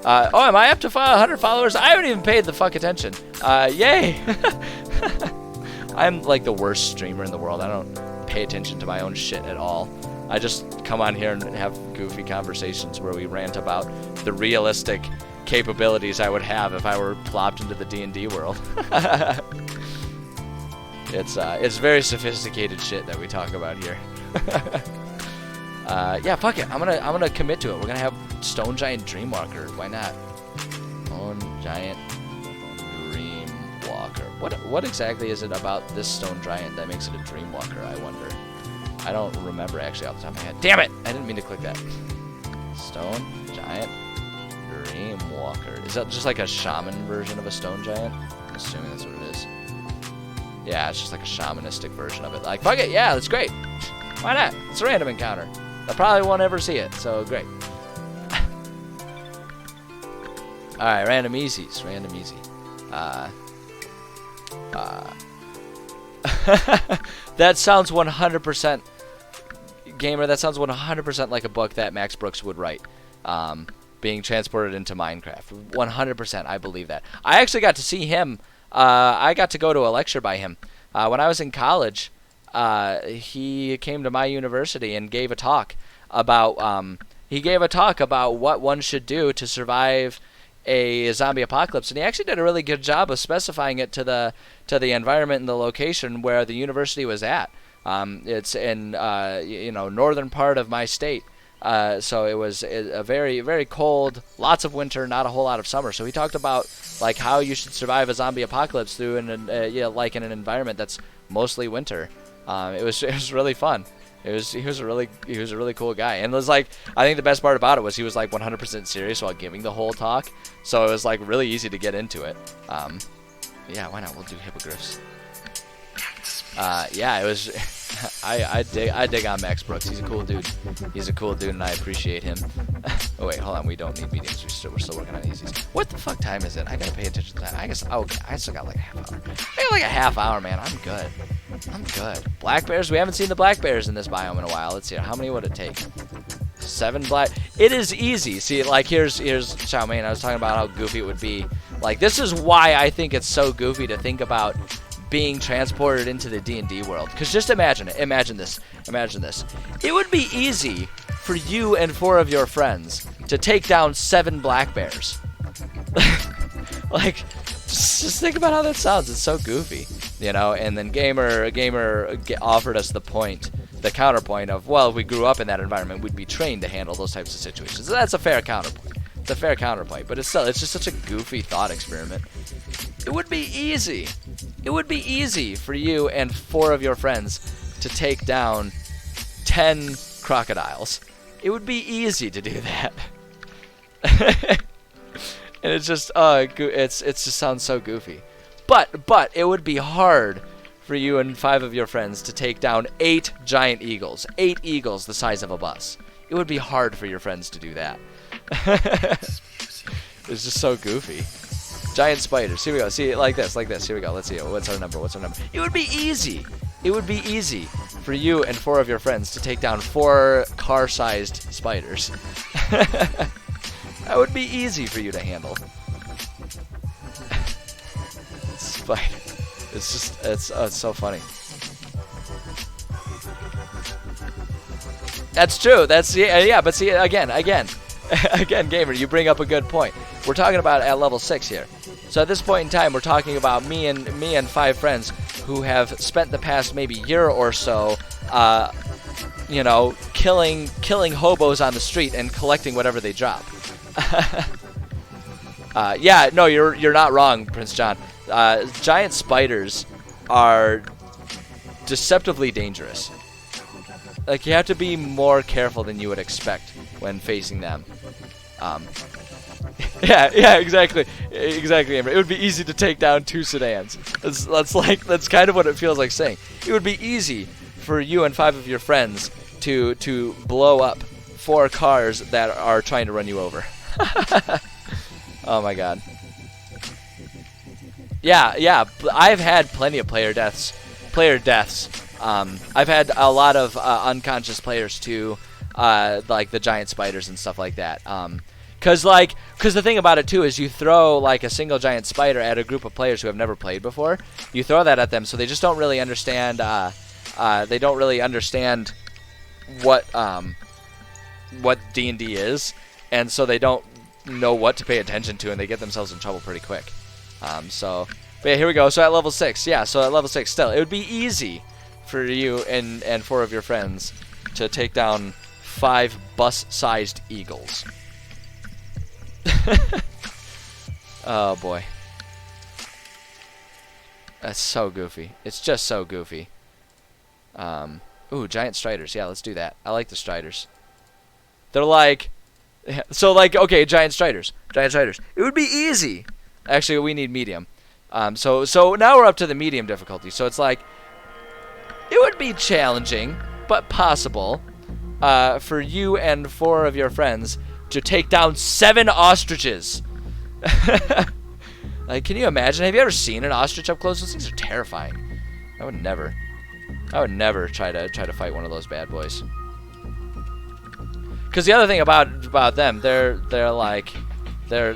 Oh, am I up to 100 followers? I haven't even paid the fuck attention. Yay! I'm like the worst streamer in the world. I don't pay attention to my own shit at all. I just come on here and have goofy conversations where we rant about the realistic capabilities I would have if I were plopped into the D&D world. It's very sophisticated shit that we talk about here. Yeah, fuck it. I'm gonna commit to it. We're gonna have Stone Giant Dreamwalker. Why not? Stone Giant Dreamwalker. What exactly is it about this Stone Giant that makes it a Dreamwalker, I wonder? I don't remember actually off the top of my head. Damn it! I didn't mean to click that. Stone Giant Dreamwalker. Is that just like a shaman version of a Stone Giant? I'm assuming that's what it is. Yeah, it's just like a shamanistic version of it. Like, fuck it, yeah, that's great. Why not? It's a random encounter. I probably won't ever see it, so great. Alright, random easies. Random easy. That sounds 100%, gamer, that sounds 100% like a book that Max Brooks would write. Being transported into Minecraft. 100%, I believe that. I actually got to see him. I got to go to a lecture by him. When I was in college, he came to my university and gave a talk about what one should do to survive a zombie apocalypse, and he actually did a really good job of specifying it to the environment and the location where the university was at. It's in northern part of my state, so it was a very, very cold, lots of winter, not a whole lot of summer. So he talked about like how you should survive a zombie apocalypse through like in an environment that's mostly winter. It was really fun. He was a really cool guy, and it was like, I think the best part about it was he was like 100% serious while giving the whole talk, so it was like really easy to get into it. Yeah, why not? We'll do hippogriffs. Yeah, it was. I dig on Max Brooks. He's a cool dude. He's a cool dude, and I appreciate him. Oh wait, hold on. We don't need mediums. We're still working on easies. What the fuck time is it? I gotta pay attention to that. I guess. Oh, okay. I still got like a half hour. I got like a half hour, man. I'm good. I'm good. Black bears. We haven't seen the black bears in this biome in a while. Let's see. How many would it take? 7 black. It is easy. See, like here's Chow Mein. I was talking about how goofy it would be. Like this is why I think it's so goofy to think about being transported into the D&D world. Because just imagine it. Imagine this. Imagine this. It would be easy for you and 4 of your friends to take down 7 black bears. Like, just think about how that sounds. It's so goofy, you know. And then Gamer offered us the counterpoint of, well, if we grew up in that environment, we'd be trained to handle those types of situations. So that's a fair counterpoint. It's a fair counterpoint, but it's just such a goofy thought experiment. It would be easy. It would be easy for you and 4 of your friends to take down 10 crocodiles. It would be easy to do that. And it's just, it just sounds so goofy. But it would be hard for you and 5 of your friends to take down 8 giant eagles. 8 eagles the size of a bus. It would be hard for your friends to do that. It's just so goofy. Giant spiders. Here we go. See, like this. Here we go. Let's see. What's our number? It would be easy. It would be easy for you and 4 of your friends to take down 4 car-sized spiders. That would be easy for you to handle. Spider. It's just, it's so funny. That's true. That's, yeah, but see, again, Gamer, you bring up a good point. We're talking about at level 6 here. So at this point in time, we're talking about me and 5 friends who have spent the past maybe year or so, you know, killing hobos on the street and collecting whatever they drop. Yeah, no, you're not wrong, Prince John. Giant spiders are deceptively dangerous. Like, you have to be more careful than you would expect when facing them. Yeah, exactly, Amber. It would be easy to take down 2 sedans. That's kind of what it feels like saying. It would be easy for you and 5 of your friends to blow up 4 cars that are trying to run you over. Oh my god. Yeah, I've had plenty of player deaths. I've had a lot of unconscious players too, like the giant spiders and stuff like that. Cause the thing about it too is you throw like a single giant spider at a group of players who have never played before. You throw that at them, so they just don't really understand. They don't really understand what D&D is, and so they don't know what to pay attention to, and they get themselves in trouble pretty quick. But yeah, here we go. So at level 6, yeah. So at level 6, still, it would be easy for you and 4 of your friends to take down 5 bus-sized eagles. Oh boy, that's so goofy. It's just so goofy. Ooh, giant striders. Yeah, let's do that. I like the striders. They're like, so like, okay, giant striders. It would be easy. Actually, we need medium. So now we're up to the medium difficulty. So it's like, it would be challenging, but possible, for you and 4 of your friends to take down 7 ostriches. Like, can you imagine? Have you ever seen an ostrich up close? Those things are terrifying. I would never try to fight one of those bad boys. Because the other thing about them, they're psychos. They're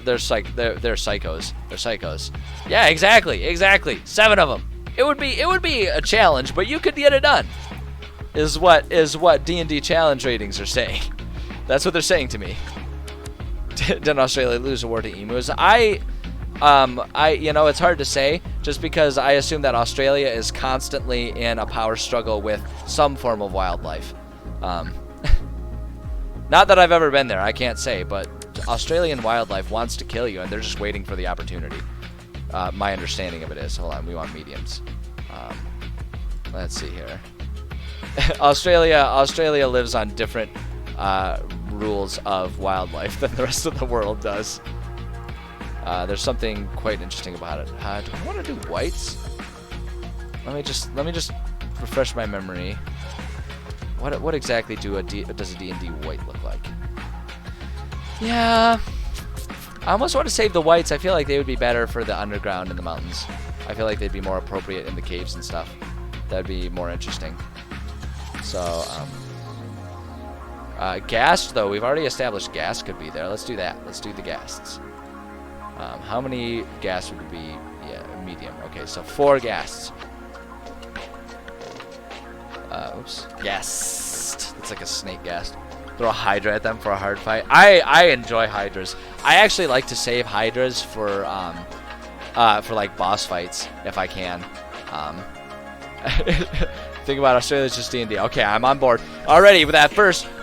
psychos. Yeah, exactly. 7 of them. It would be a challenge, but you could get it done. Is what D&D challenge ratings are saying. That's what they're saying to me. Didn't Australia lose a war to emus? You know, it's hard to say, just because I assume that Australia is constantly in a power struggle with some form of wildlife. Not that I've ever been there, I can't say, but Australian wildlife wants to kill you, and they're just waiting for the opportunity. My understanding of it is, hold on, we want mediums. Let's see here. Australia lives on different rules of wildlife than the rest of the world does. There's something quite interesting about it. Do I want to do whites? Let me just refresh my memory. What exactly does a D&D white look like? Yeah, I almost want to save the whites. I feel like they would be better for the underground in the mountains. I feel like they'd be more appropriate in the caves and stuff. That'd be more interesting. So, Ghast, though, we've already established Ghast could be there. Let's do that. Let's do the Ghasts. How many Ghasts would be? Yeah, medium. Okay, so 4 Ghasts. Oops. Ghast. It's like a snake Ghast. Throw a Hydra at them for a hard fight. I enjoy Hydras. I actually like to save Hydras for like boss fights if I can. Think about Australia's just D&D. Okay, I'm on board. Already with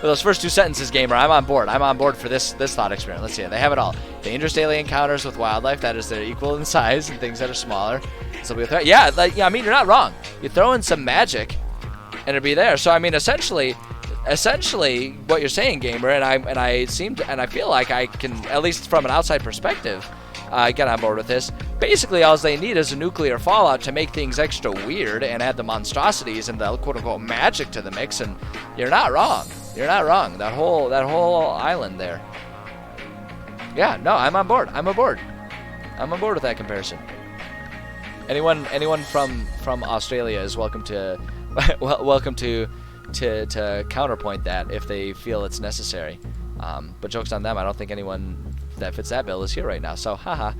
those first 2 sentences, gamer, I'm on board. I'm on board for this thought experiment. Let's see it. They have it all. Dangerous daily encounters with wildlife that is their equal in size and things that are smaller. So we throw, yeah, like, yeah, I mean, you're not wrong. You throw in some magic and it'll be there. So I mean, essentially what you're saying, gamer, and I feel like I can, at least from an outside perspective, get on board with this. Basically, all they need is a nuclear fallout to make things extra weird and add the monstrosities and the quote-unquote magic to the mix, and you're not wrong. You're not wrong. That whole island there. Yeah, no, I'm on board. I'm aboard. I'm on board with that comparison. Anyone from Australia is welcome to welcome to counterpoint that if they feel it's necessary. But joke's on them. I don't think anyone that fits that bill is here right now. So, haha.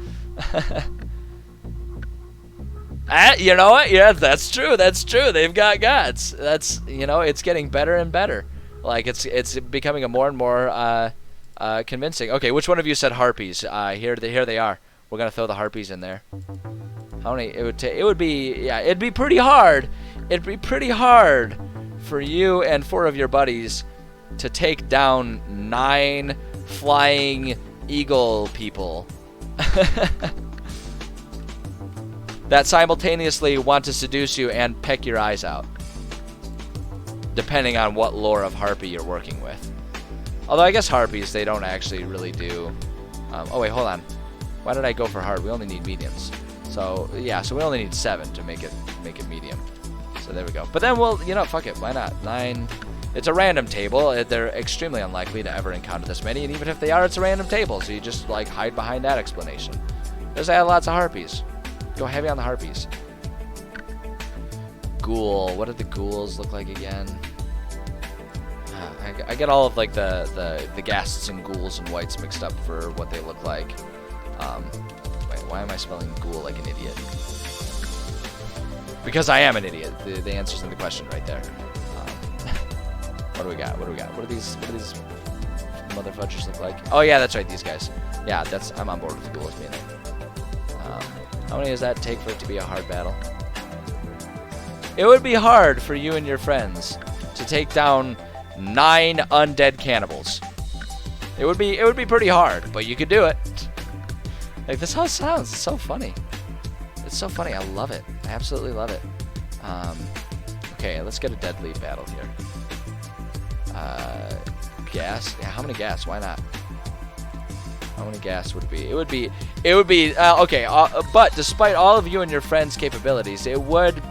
You know what? Yeah, that's true. That's true. They've got guts. That's, you know, it's getting better and better. Like it's becoming a more and more convincing. Okay, which one of you said harpies? Here they are. We're gonna throw the harpies in there. How many? It would be, yeah. It'd be pretty hard. It'd be pretty hard for you and 4 of your buddies to take down 9 flying eagle people that simultaneously want to seduce you and peck your eyes out, depending on what lore of harpy you're working with. Although I guess harpies, they don't actually really do. Oh wait, hold on. Why did I go for hard? We only need mediums. So yeah, so we only need 7 to make it medium. So there we go. But then we'll, you know, fuck it. Why not? 9. It's a random table. They're extremely unlikely to ever encounter this many, and even if they are, it's a random table. So you just like hide behind that explanation. Just add lots of harpies. Go heavy on the harpies. Ghoul. What did the ghouls look like again? I get all of like the ghasts and ghouls and whites mixed up for what they look like. Wait, why am I spelling ghoul like an idiot? Because I am an idiot. The answer's in the question right there. What do we got? What do we got? What do these motherfuckers look like? Oh yeah, that's right, these guys. Yeah, I'm on board with the ghouls being there. How many does that take for it to be a hard battle? It would be hard for you and your friends to take down 9 undead cannibals. It would be pretty hard, but you could do it. Like, this how it sounds. It's so funny. It's so funny. I love it. I absolutely love it. Okay, let's get a deadly battle here. Gas. Yeah, how many gas? Why not? How many gas would it be? It would be okay. But despite all of you and your friends' capabilities, it would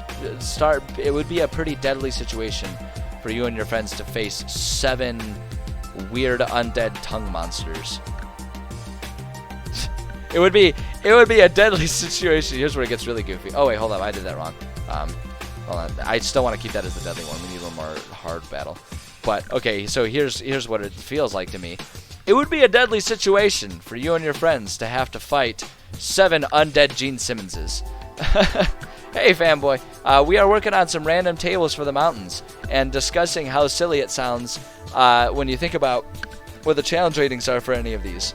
be a pretty deadly situation for you and your friends to face 7 weird undead tongue monsters. It would be a deadly situation. Here's where it gets really goofy. Oh wait, hold up, I did that wrong. Hold on. I still want to keep that as the deadly one. We need a little more hard battle. But okay, so here's what it feels like to me. It would be a deadly situation for you and your friends to have to fight 7 undead Gene Simmonses. Hey, fanboy. We are working on some random tables for the mountains and discussing how silly it sounds when you think about what the challenge ratings are for any of these.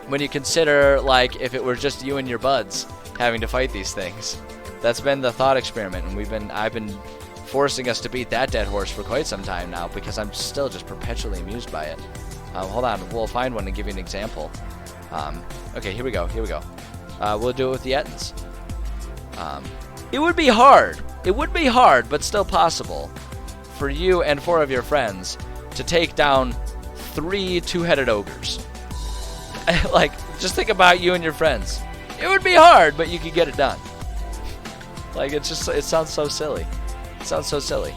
When you consider, like, if it were just you and your buds having to fight these things. That's been the thought experiment, and I've been forcing us to beat that dead horse for quite some time now because I'm still just perpetually amused by it. Hold on, we'll find one and give you an example. Okay, here we go. We'll do it with the Ettins. It would be hard. It would be hard, but still possible for you and 4 of your friends to take down 3 two-headed ogres. Like, just think about you and your friends. It would be hard, but you could get it done. Like, it sounds so silly. It sounds so silly.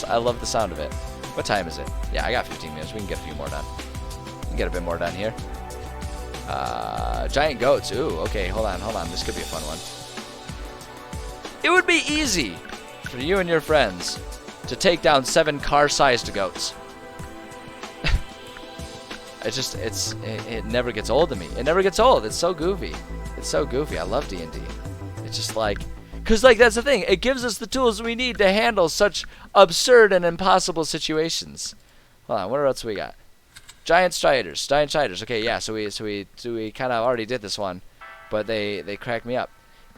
I love the sound of it. What time is it? Yeah, I got 15 minutes. We can get a few more done. We can get a bit more done here. Giant goats. Ooh, okay, hold on. This could be a fun one. It would be easy for you and your friends to take down 7 car-sized goats. It never gets old to me. It never gets old. It's so goofy. I love D&D. It's just like, because like that's the thing. It gives us the tools we need to handle such absurd and impossible situations. Hold on, what else we got? Giant striders. Okay, yeah. So we kind of already did this one, but they cracked me up.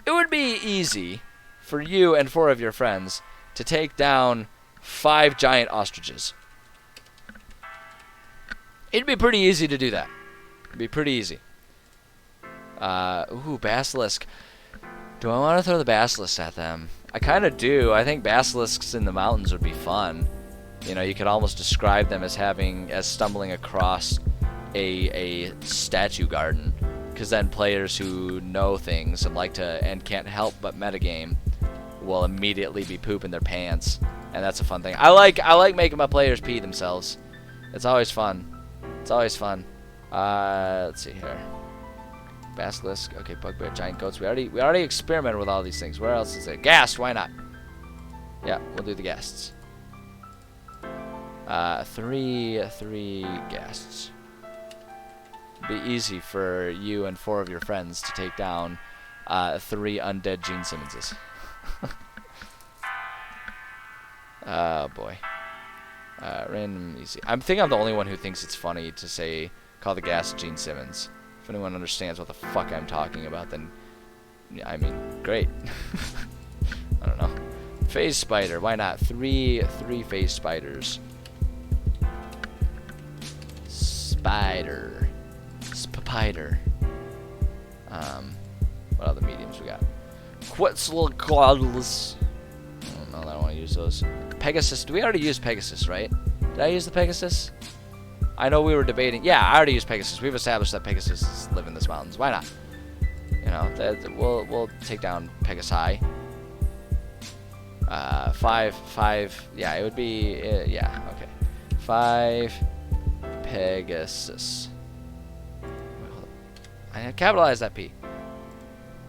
It would be easy for you and 4 of your friends to take down 5 giant ostriches. It'd be pretty easy to do that. It'd be pretty easy. Ooh, basilisk. Do I want to throw the basilisks at them? I kind of do. I think basilisks in the mountains would be fun. You know, you could almost describe them as stumbling across a statue garden, because then players who know things and can't help but metagame will immediately be pooping their pants, and that's a fun thing. I like making my players pee themselves. It's always fun. Let's see here. Basilisk. Okay, bugbear, giant goats. We already experimented with all these things. Where else is it? Ghast. Why not? Yeah, we'll do the ghasts. 3 ghasts. It'd be easy for you and 4 of your friends to take down 3 undead Gene Simmonses. Oh boy. Random easy. I think I'm the only one who thinks it's funny to call the ghast Gene Simmons. If anyone understands what the fuck I'm talking about, then I mean, great. I don't know. Phase spider. Why not? 3 phase spiders. Spider. Spider. What other mediums we got? Quetzalcoatlus. Oh no, I don't want to use those. Pegasus. Do we already use Pegasus, right? Did I use the Pegasus? I know we were debating. Yeah, I already used Pegasus. We've established that Pegasus live in the mountains. Why not? You know, we'll take down Pegasi. 5. Yeah, it would be. Yeah, okay. 5 Pegasus. Wait, hold on. I capitalized that P.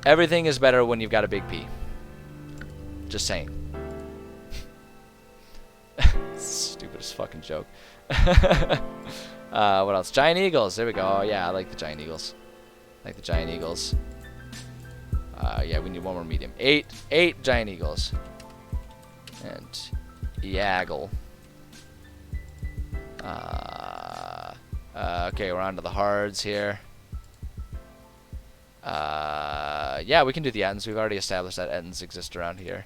Everything is better when you've got a big P. Just saying. Stupidest fucking joke. What else? Giant eagles. There we go. Oh, yeah, I like the giant eagles. Yeah, we need 1 more medium. 8 giant eagles. And Yaggle. Okay, we're on to the hards here. Yeah, we can do the Ettins. We've already established that Ettins exist around here.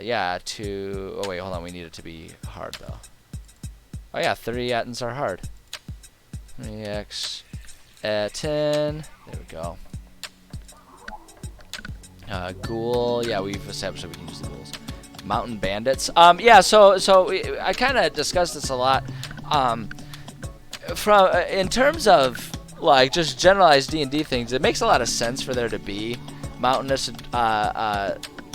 Yeah, oh wait, hold on. We need it to be hard, though. Oh, yeah, 3 Ettins are hard. 3x Ettin. There we go. Ghoul. Yeah, we've established that we can use the ghouls. Mountain bandits. Yeah, so I kind of discussed this a lot. In terms of like just generalized D&D things, it makes a lot of sense for there to be mountainous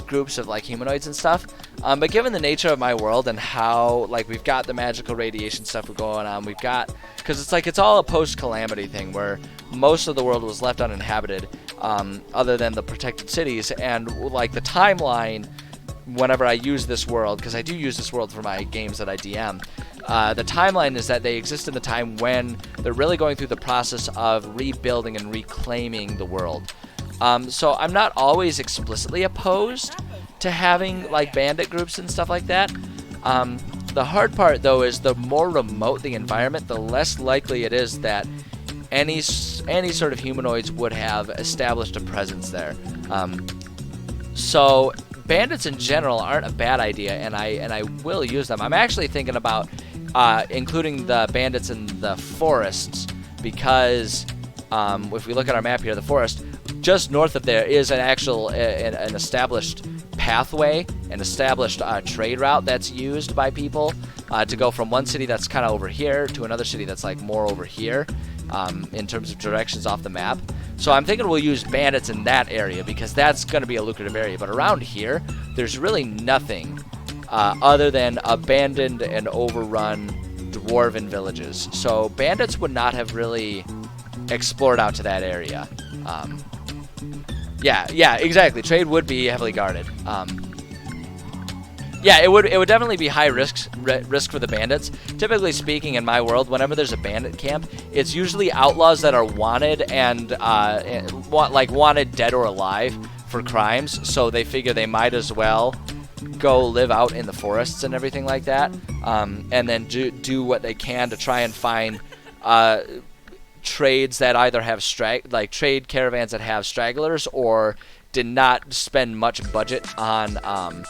groups of like humanoids and stuff. But given the nature of my world and how like we've got the magical radiation stuff going on, because it's all a post-calamity thing where most of the world was left uninhabited, other than the protected cities, and like the timeline. Whenever I use this world, because I do use this world for my games that I DM, the timeline is that they exist in the time when they're really going through the process of rebuilding and reclaiming the world. So I'm not always explicitly opposed to having like bandit groups and stuff like that. The hard part though is the more remote the environment, the less likely it is that any sort of humanoids would have established a presence there. So bandits in general aren't a bad idea, and I will use them. I'm actually thinking about including the bandits in the forests, because if we look at our map here, the forest just north of there is an actual an established pathway, an established trade route that's used by people to go from one city that's kind of over here to another city that's like more over here in terms of directions off the map. So I'm thinking we'll use bandits in that area because that's going to be a lucrative area. But around here, there's really nothing other than abandoned and overrun dwarven villages. So bandits would not have really explored out to that area. Yeah, exactly. Trade would be heavily guarded. Yeah, it would definitely be high risk for the bandits. Typically speaking, in my world, whenever there's a bandit camp, it's usually outlaws that are wanted and wanted dead or alive for crimes. So they figure they might as well go live out in the forests and everything like that, and then do what they can to try and find trades that either have trade caravans that have stragglers or did not spend much budget on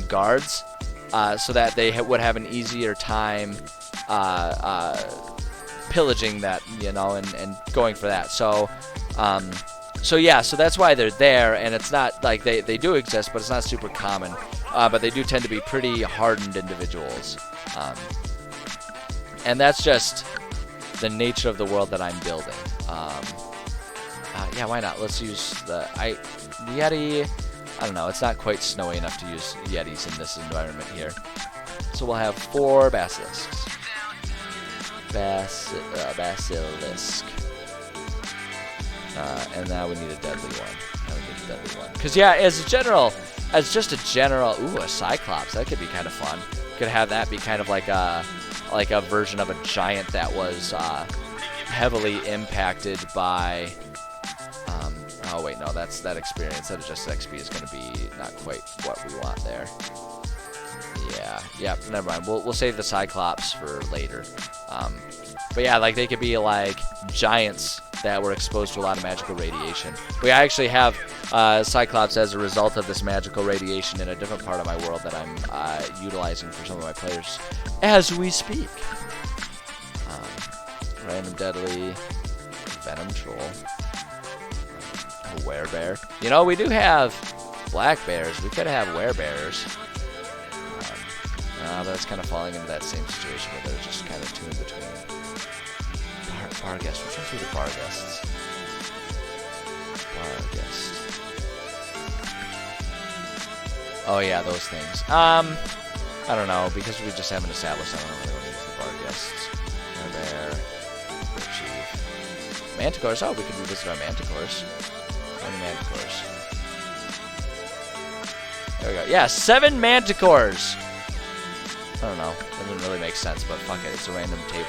guards, so that they would have an easier time pillaging that, and going for that. So that's why they're there, and it's not like they do exist, but it's not super common. But they do tend to be pretty hardened individuals, and that's just the nature of the world that I'm building. Yeah, why not? Let's use the Yeti. I don't know, it's not quite snowy enough to use Yetis in this environment here. So we'll have 4 basilisks. Basilisk. And now we need a deadly one. Because, yeah, as just a general, a Cyclops, that could be kind of fun. Could have that be kind of like a version of a giant that was heavily impacted by... oh wait, no, that's that experience. That adjusted XP is going to be not quite what we want there. Yeah, never mind. We'll save the Cyclops for later. But yeah, like they could be like giants that were exposed to a lot of magical radiation. We actually have Cyclops as a result of this magical radiation in a different part of my world that I'm utilizing for some of my players as we speak. Random deadly, venom troll. Werebear. We do have black bears. We could have werebears. But it's kind of falling into that same situation where they're just kind of two in between. Barghest. Which ones are the Barghests? Barghest. Oh yeah, those things. I don't know, because we just haven't established. I don't really want to use the Barghests. Werebear. Chief. Manticores. Oh, we could revisit our Manticores. Manticores. There we go. Yeah, 7 Manticores. I don't know. That doesn't really make sense, but fuck it. It's a random table.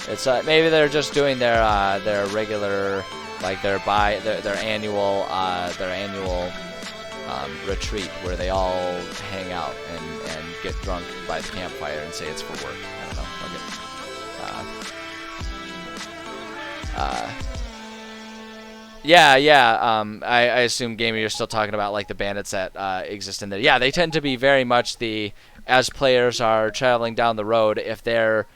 It's maybe they're just doing their regular, like their annual retreat where they all hang out and get drunk by the campfire and say it's for work. I don't know. Fuck it. Yeah. I assume, Gamer, you're still talking about like the bandits that exist in there. Yeah, they tend to be very much as players are traveling down the road, if they're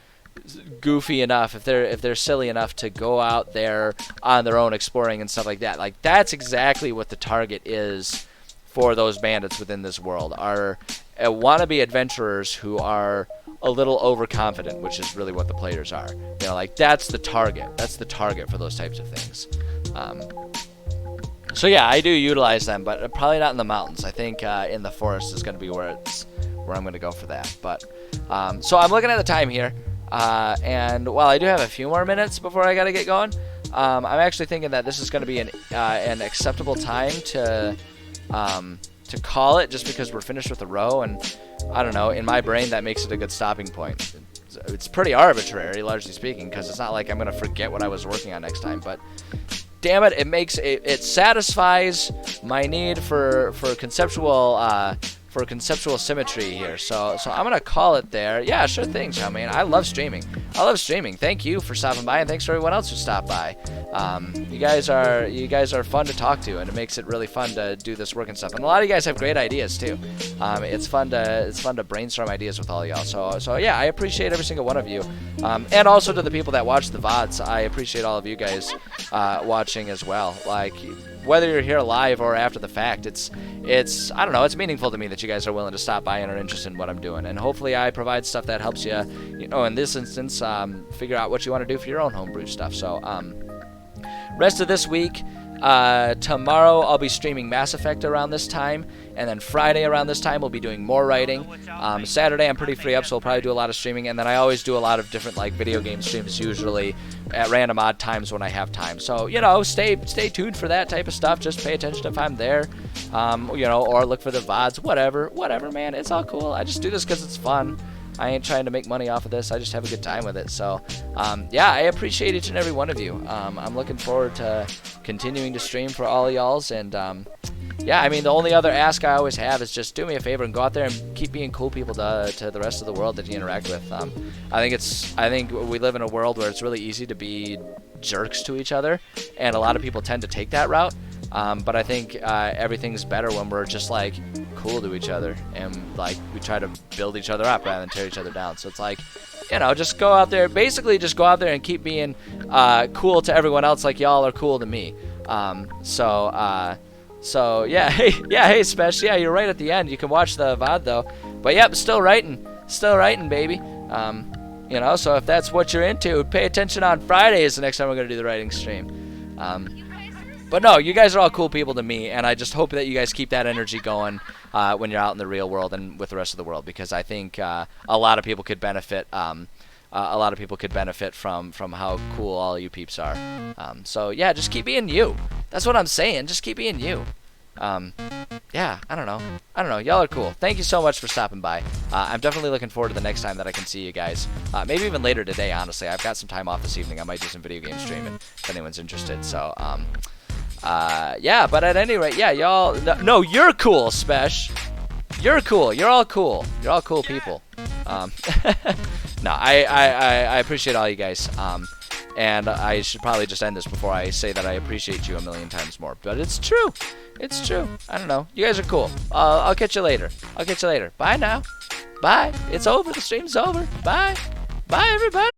goofy enough, if they're silly enough to go out there on their own exploring and stuff like that. Like that's exactly what the target is for those bandits within this world. Are wannabe adventurers who are a little overconfident, which is really what the players are. Like that's the target. That's the target for those types of things. So yeah, I do utilize them, but probably not in the mountains. I think in the forest is going to be where I'm going to go for that. But so I'm looking at the time here, and while I do have a few more minutes before I got to get going, I'm actually thinking that this is going to be an acceptable time to call it, just because we're finished with the row, and I don't know, in my brain that makes it a good stopping point. It's pretty arbitrary, largely speaking, because it's not like I'm going to forget what I was working on next time, but damn it, it satisfies my need for conceptual symmetry here. So I'm gonna call it there. Yeah, sure thing, Chow Man. I love streaming. Thank you for stopping by, and thanks for everyone else who stopped by. You guys are fun to talk to, and it makes it really fun to do this work and stuff. And a lot of you guys have great ideas too. It's fun to brainstorm ideas with all y'all. So yeah, I appreciate every single one of you, and also to the people that watch the VODs. I appreciate all of you guys watching as well. Like, whether you're here live or after the fact, it's I don't know, it's meaningful to me that you guys are willing to stop by and are interested in what I'm doing, and hopefully I provide stuff that helps you, in this instance, figure out what you want to do for your own homebrew stuff. So rest of this week, tomorrow I'll be streaming Mass Effect around this time, and then Friday around this time we'll be doing more writing. Saturday I'm pretty free up, so we'll probably do a lot of streaming, and then I always do a lot of different like video game streams, usually at random odd times when I have time. So stay tuned for that type of stuff. Just pay attention if I'm there, or look for the VODs, whatever, man. It's all cool. I just do this because it's fun. I ain't trying to make money off of this. I just have a good time with it. So, I appreciate each and every one of you. I'm looking forward to continuing to stream for all of y'alls. And, the only other ask I always have is just do me a favor and go out there and keep being cool people to the rest of the world that you interact with. I think we live in a world where it's really easy to be jerks to each other, and a lot of people tend to take that route. But I think everything's better when we're just like cool to each other, and like we try to build each other up rather than tear each other down. So it's like, just go out there, basically just go out there and keep being cool to everyone else like y'all are cool to me. Hey Spesh, yeah, you're right at the end. You can watch the VOD though, but yep, still writing, baby. So if that's what you're into, pay attention on Friday is the next time we're gonna do the writing stream. But no, you guys are all cool people to me, and I just hope that you guys keep that energy going when you're out in the real world and with the rest of the world, because I think a lot of people could benefit. A lot of people could benefit from how cool all you peeps are. Just keep being you. That's what I'm saying. Just keep being you. I don't know. Y'all are cool. Thank you so much for stopping by. I'm definitely looking forward to the next time that I can see you guys. Maybe even later today, honestly. I've got some time off this evening. I might do some video game streaming if anyone's interested. So, but at any rate, y'all. No, you're cool, Spesh. You're cool. You're all cool. You're all cool people. No, I appreciate all you guys. And I should probably just end this before I say that I appreciate you a million times more. But it's true. It's true. I don't know. You guys are cool. I'll catch you later. Bye now. Bye. It's over. The stream's over. Bye. Bye, everybody.